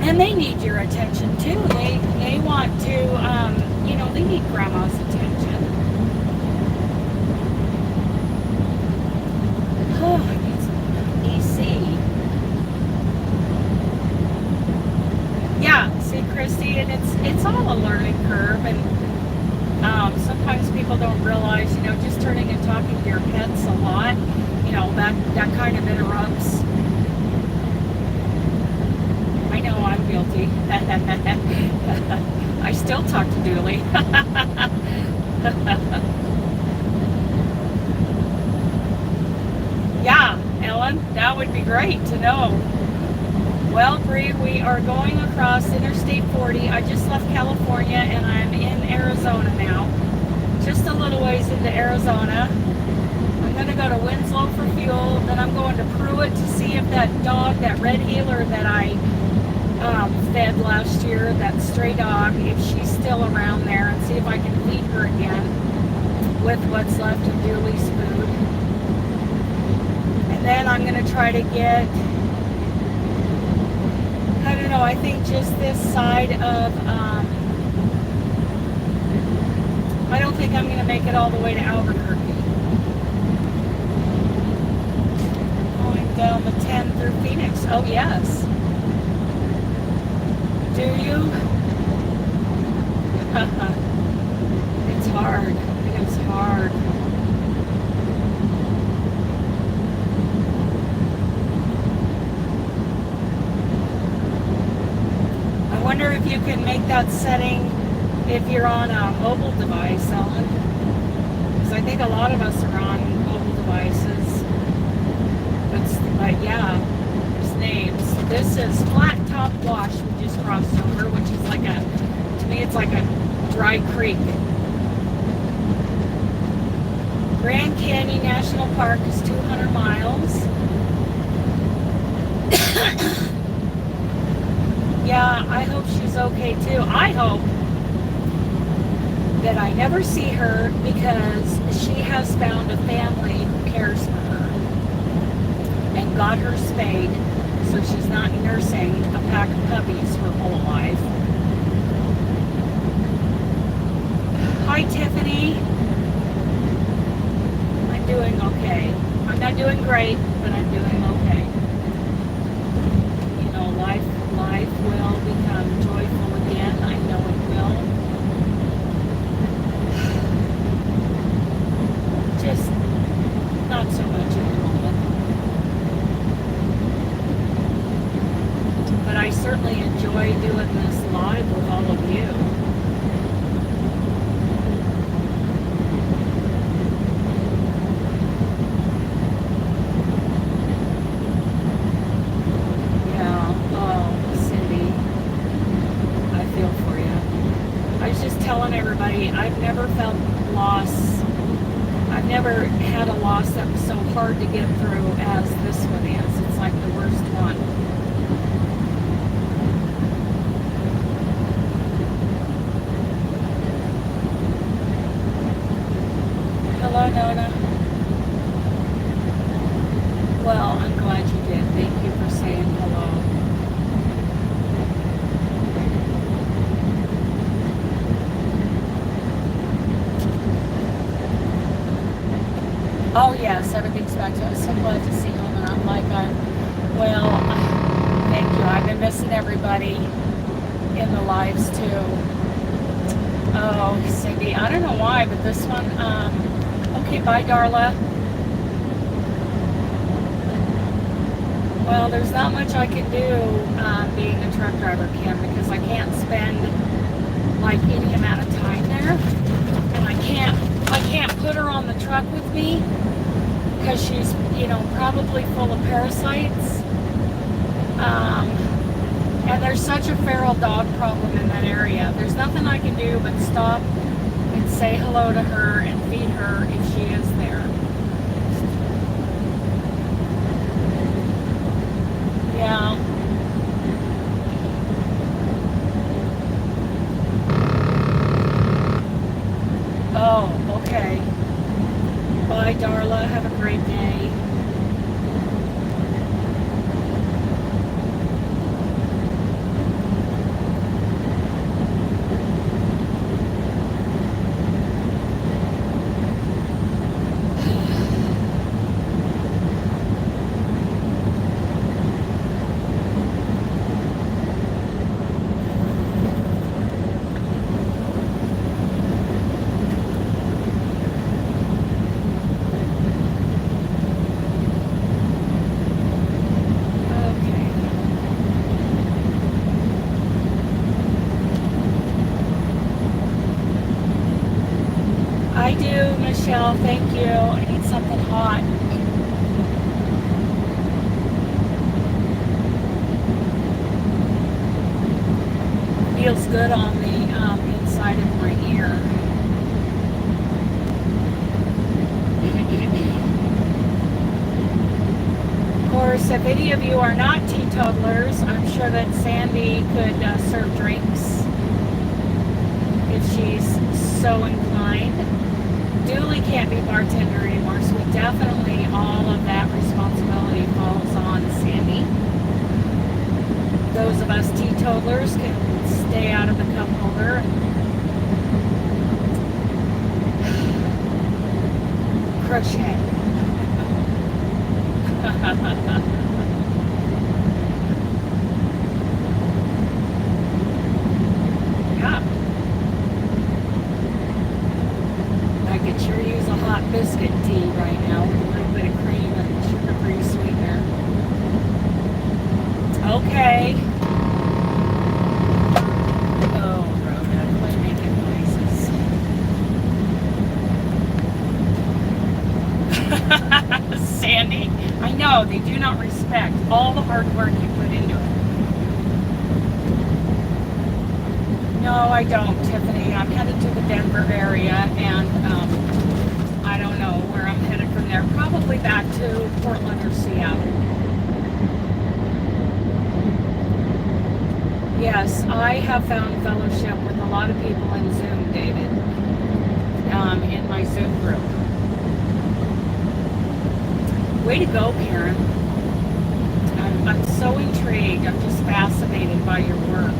And they need your attention too. They want to, they need grandma's attention. Oh, I need some AC. Yeah, see, Christy, and it's all a learning curve, and sometimes people don't realize, just turning and talking to your pets a lot, that kind of interrupts. I know I'm guilty. I still talk to Dooley. Yeah, Ellen, that would be great to know. Well, Bree, we are going across Interstate 40. I just left California and I'm in Arizona now. Just a little ways into Arizona. I'm going to go to Winslow for fuel. Then I'm going to Pruitt to see if that dog, that red heeler that I fed last year, that stray dog, if she's still around there, and see if I can feed her again with what's left of Dooley's food. And then I'm going to try to get, I don't know, I think just this side of, I don't think I'm going to make it all the way to Albuquerque. Going down the 10 through Phoenix. Oh, yes. Do you? It's hard. It's hard. I wonder if you can make that setting if you're on a mobile device, Ellen. Because I think a lot of us are on mobile devices. But yeah, there's names. This is Flat Top Wash we just crossed over, which is like to me it's like a dry creek. Grand Canyon National Park is 200 miles. Yeah, I hope she's okay too. I hope that I never see her, because she has found a family who cares for her and got her spayed, so she's not nursing a pack of puppies her whole life. Hi, Tiffany. I'm doing okay. I'm not doing great, but I'm doing okay. Life will become joyful again. I know it will. Just not so much at the moment. telling everybody, I've never felt loss. I've never had a loss that was so hard to get through as this one is. It's like the worst one. Hello, Nona. Well, I'm glad you did. Thank you for saying hello. Oh yes, everything's back to. I'm so glad to see you. And I'm like, well, thank you. I've been missing everybody in the lives too. Oh, Cindy, I don't know why, but this one. Okay, bye, Darla. Well, there's not much I can do being a truck driver, Kim, because I can't spend like any amount of time there, and I can't put her on the truck with me because she's, probably full of parasites. And there's such a feral dog problem in that area. There's nothing I can do but stop and say hello to her and feed her if she is there. Yeah. Oh, okay. Bye, Darla. Have a great day. I do, Michelle. Thank you. I need something hot. Feels good on the inside of my ear. Of course, if any of you are not teetotalers, I'm sure that Sandy could serve drinks if she's so inclined. Dooley can't be bartender anymore, so definitely all of that responsibility falls on Sandy. Those of us teetotalers can stay out of the cup holder. Crochet. Yeah. I could sure use a hot biscuit tea right now with a little bit of cream and sugar-free sweetener. Okay. Oh, Rhoda, quit making noises. Sandy, I know, they do not respect all the hard work you put into it. No, I don't, Tiffany. I'm headed to the Denver area, and I don't know where I'm headed from there. Probably back to Portland or Seattle. Yes, I have found fellowship with a lot of people in Zoom, David, in my Zoom group. Way to go, Karen. I'm so intrigued. I'm just fascinated by your work.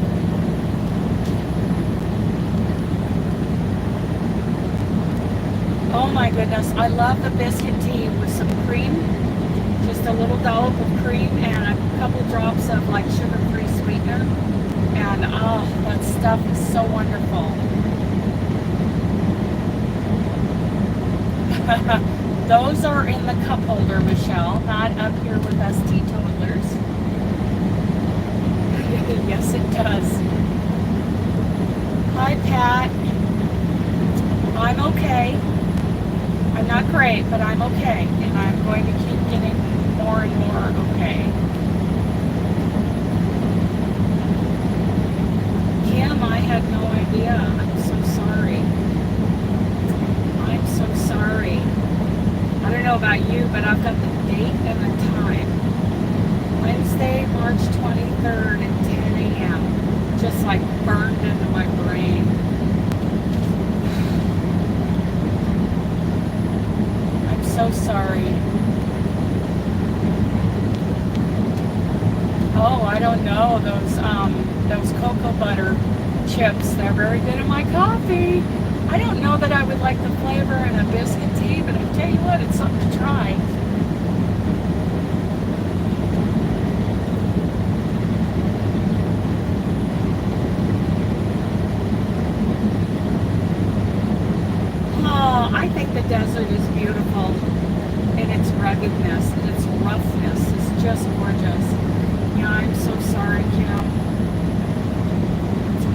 Oh my goodness, I love the biscuit tea with some cream. Just a little dollop of cream and a couple drops of like sugar-free sweetener. And oh, that stuff is so wonderful. Those are in the cup holder, Michelle, not up here with us teetotalers. Yes, it does. Hi, Pat. I'm okay. I'm not great, but I'm okay. And I'm going to keep getting more and more okay. Kim, I had no idea. I'm so sorry. but I've got the date and the time. Wednesday, March 23rd at 10 a.m. Just like burned into my brain. I'm so sorry. Oh, I don't know, those cocoa butter chips, they're very good in my coffee. I don't know that I would like the flavor in a biscuit tea, but I'll tell you what, it's something to try. Oh, I think the desert is beautiful in its ruggedness and its roughness. It's just gorgeous. Yeah, I'm so sorry, Kim.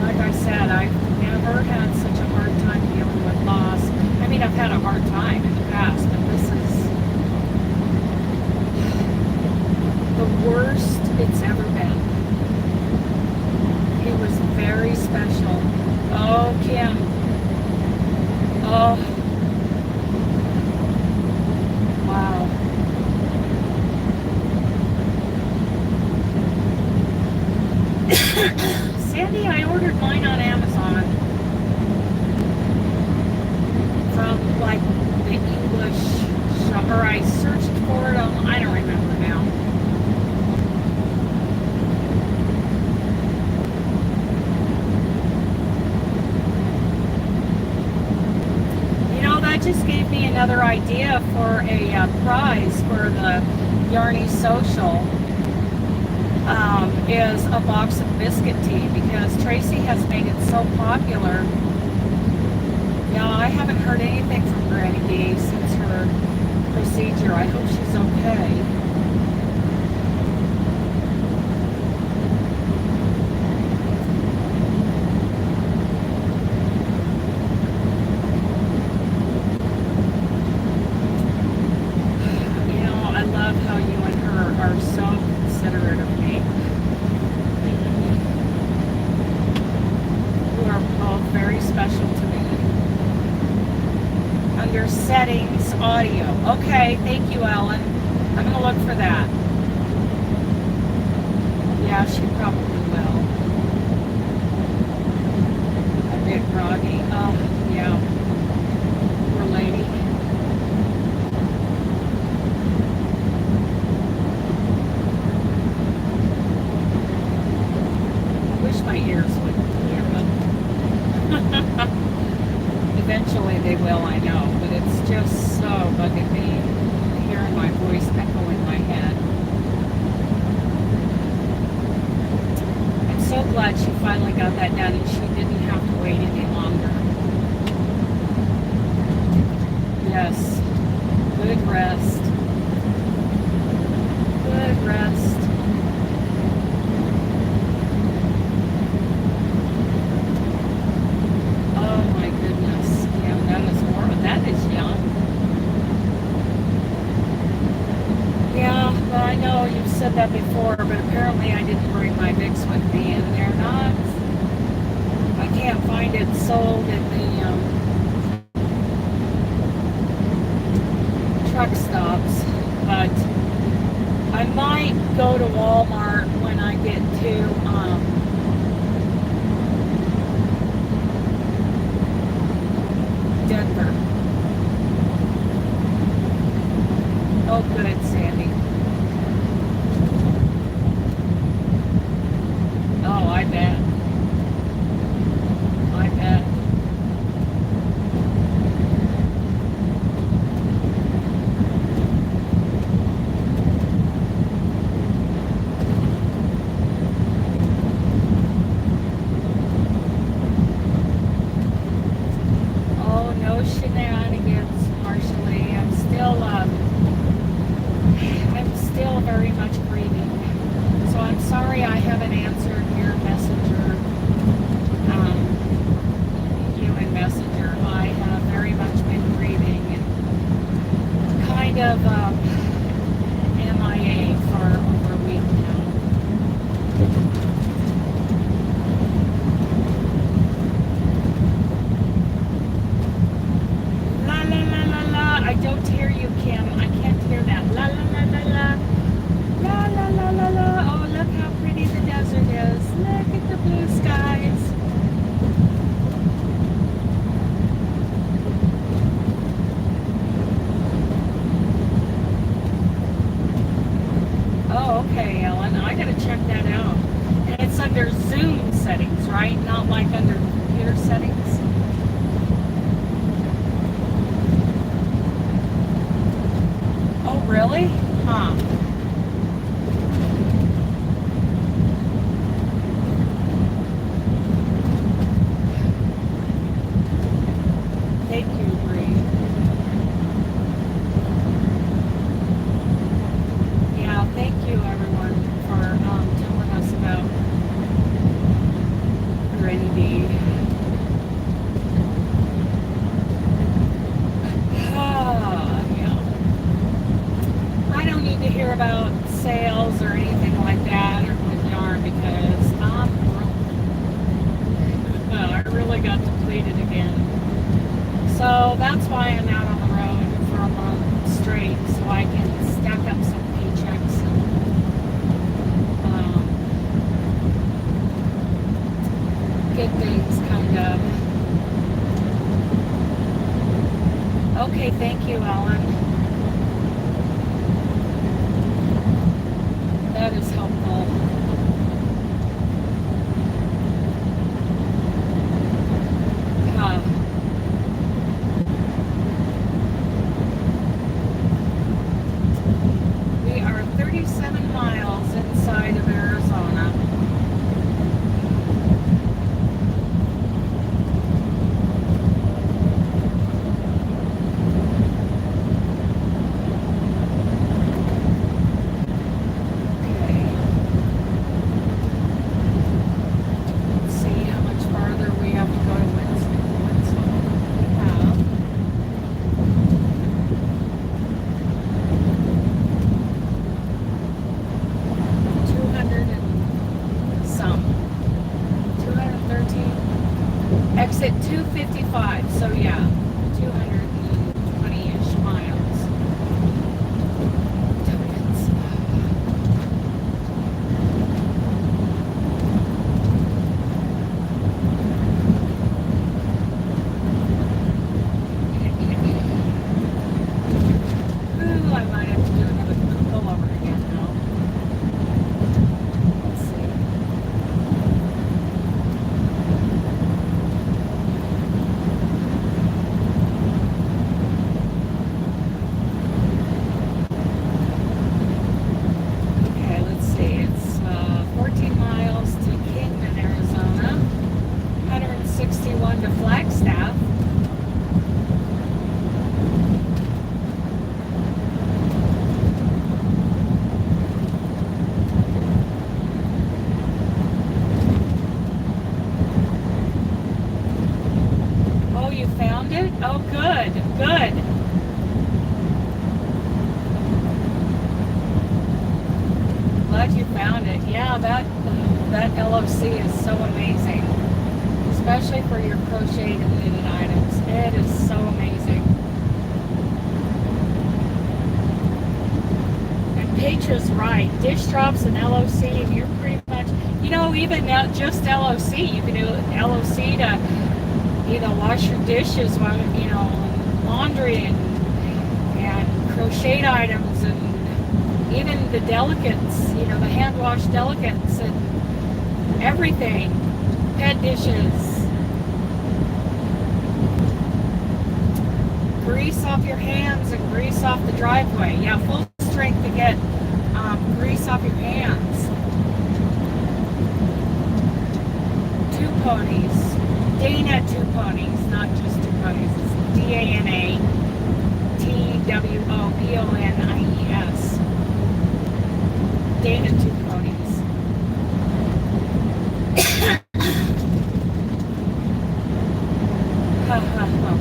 Like I said, I've never had such a hard time dealing with loss. I mean, I've had a hard time in the past, but this is the worst it's ever been. He was very special. Oh, Kim. Oh. Wow. Sandy, I ordered mine on Amazon from like the English shop, or I searched for it on, I don't remember now. You know, that just gave me another idea for a prize for the Yarny Social. Is a box of biscuit tea, because Tracy has made it so popular. Yeah, I haven't heard anything from Granny D since her procedure. I hope she's okay. You know, I love how you and her are so considerate of me. Very special to me. Under settings, audio. Okay, thank you, Ellen. I'm going to look for that. Yeah, she probably will. A bit groggy. Oh, yeah. Poor lady. I wish my ears would clear up. Eventually they will, I know, but it's just so bugging me hearing my voice echo in my head. I'm so glad she finally got that done and she didn't have to wait any longer. Yes, good rest. Good rest. Said that before, but apparently I didn't bring my Vicks with me, and they're not, I can't find it sold at the truck stops, but I might go to Walmart when I get to Denver. Oh good, Sandy. Oh, I bet. I bet. not like under computer settings. Oh, really? Huh. Thank you, Bree. Yeah, thank you everyone for telling us about Granny D. Yeah. I don't need to hear about sales or anything like that or with yarn because I really got depleted again. So that's why I'm out on the road for a month straight, so I can stack up some paychecks and get things kind of. Okay, thank you, Ellen. That is helpful. We are 37 miles inside of Arizona. Exit 255, so yeah, 220-ish miles. Ooh, I might have to do another pullover again now. Let's see. To Flagstaff. Oh, you found it? Oh, good, good. Glad you found it. Yeah, that LOC is so amazing. Especially for your crocheted and knitted items. It is so amazing. And Petra's right. Dish drops and LOC, you're pretty much, even now just LOC. You can do LOC to, wash your dishes while, laundry and crocheted items and even the delicates, the hand washed delicates and everything. Pet dishes. Grease off your hands and grease off the driveway. Yeah, full strength to get grease off your hands. Two ponies. Dana Two Ponies, not just Two Ponies. It's DANA TWOPONIES. Dana Two Ponies. Ha ha ha.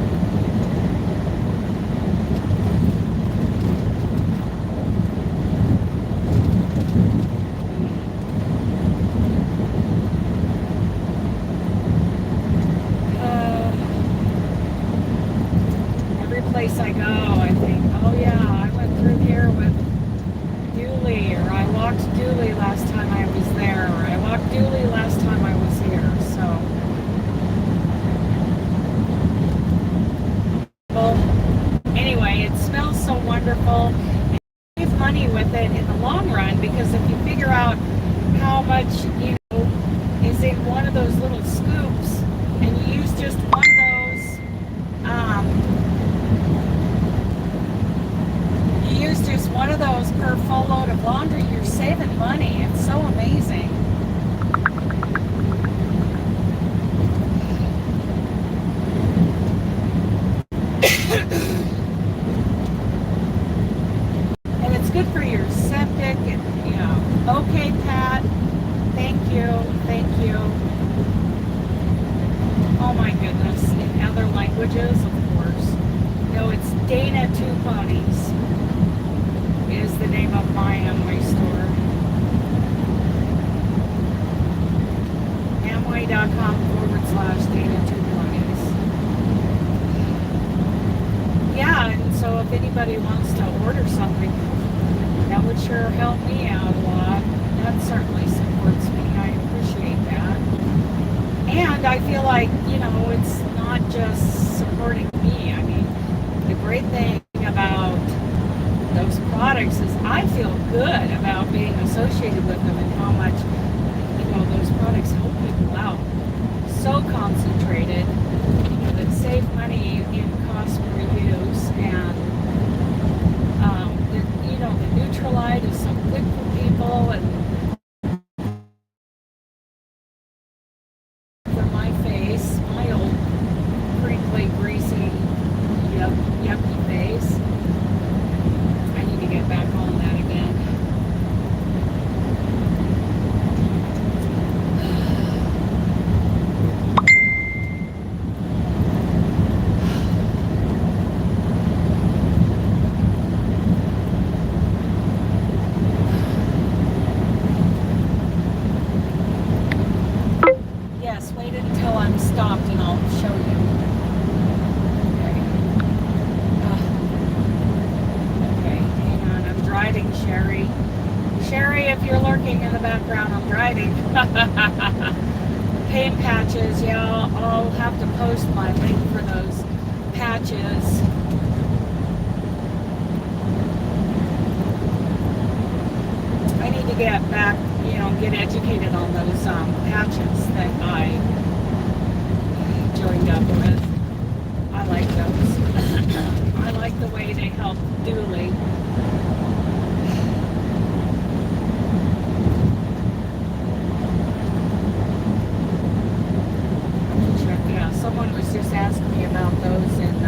Every place I go, I think, oh yeah, I went through here with Dooley, or I walked Dooley last time I was there, or I walked Dooley last time I was here, so. Well, anyway, it smells so wonderful. And you save money with it in the long because if you figure out how much, is in one of those little scoops for a full load of laundry, you're saving money. It's so amazing. And it's good for your septic and, you know. Okay, Pat. Thank you. Thank you. Oh my goodness. In other languages, of course. No, it's Dana Two Ponies is the name of my Amway store. Amway.com/Dana Two Ponies. Yeah, and so if anybody wants to order something, that would sure help me out a lot. That certainly supports me. I appreciate that. And I feel like, you know, it's not just supporting me. I mean, the great thing about those products is I feel good about being associated with them and how much, you know, those products help people out. So concentrated that save money in cost per use, and you know, the Neutralite is so good for people, and for my face, my old crinkly, greasy, yucky face. I need to get back on that again. Yes, wait until I'm stopped and I'll show you. Okay. Okay, hang on. I'm driving, Sherry. Sherry, if you're lurking in the background, I'm driving. Paint patches, yeah, I'll have to post my link for those patches. I need to get back, you know, get educated on those patches that I joined up with. I like those. I like the way they help Dooley. Yeah, someone was just asking me about those in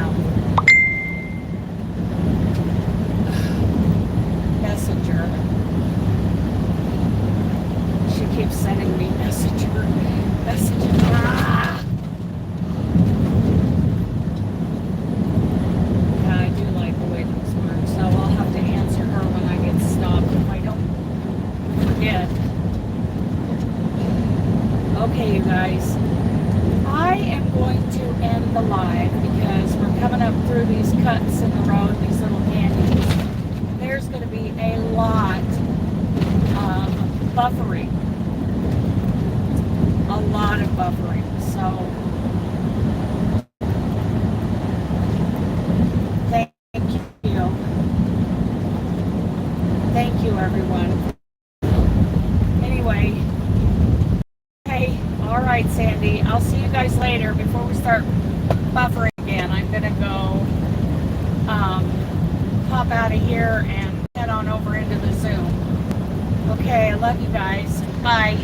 Messenger. She keeps sending me Messenger. Ah! Yeah, I do like the way those work, so I'll have to answer her when I get stopped if I don't forget. Okay, you guys. I am going to end the live because we're coming up through these cuts in the road, these little canyons. There's going to be a lot of buffering. A lot of buffering. So, thank you. Thank you, everyone. Anyway, hey, all right, Sandy. I'll see you guys later. Before we start buffering again, I'm going to go pop out of here and head on over into the Zoom. Okay, I love you guys. Bye.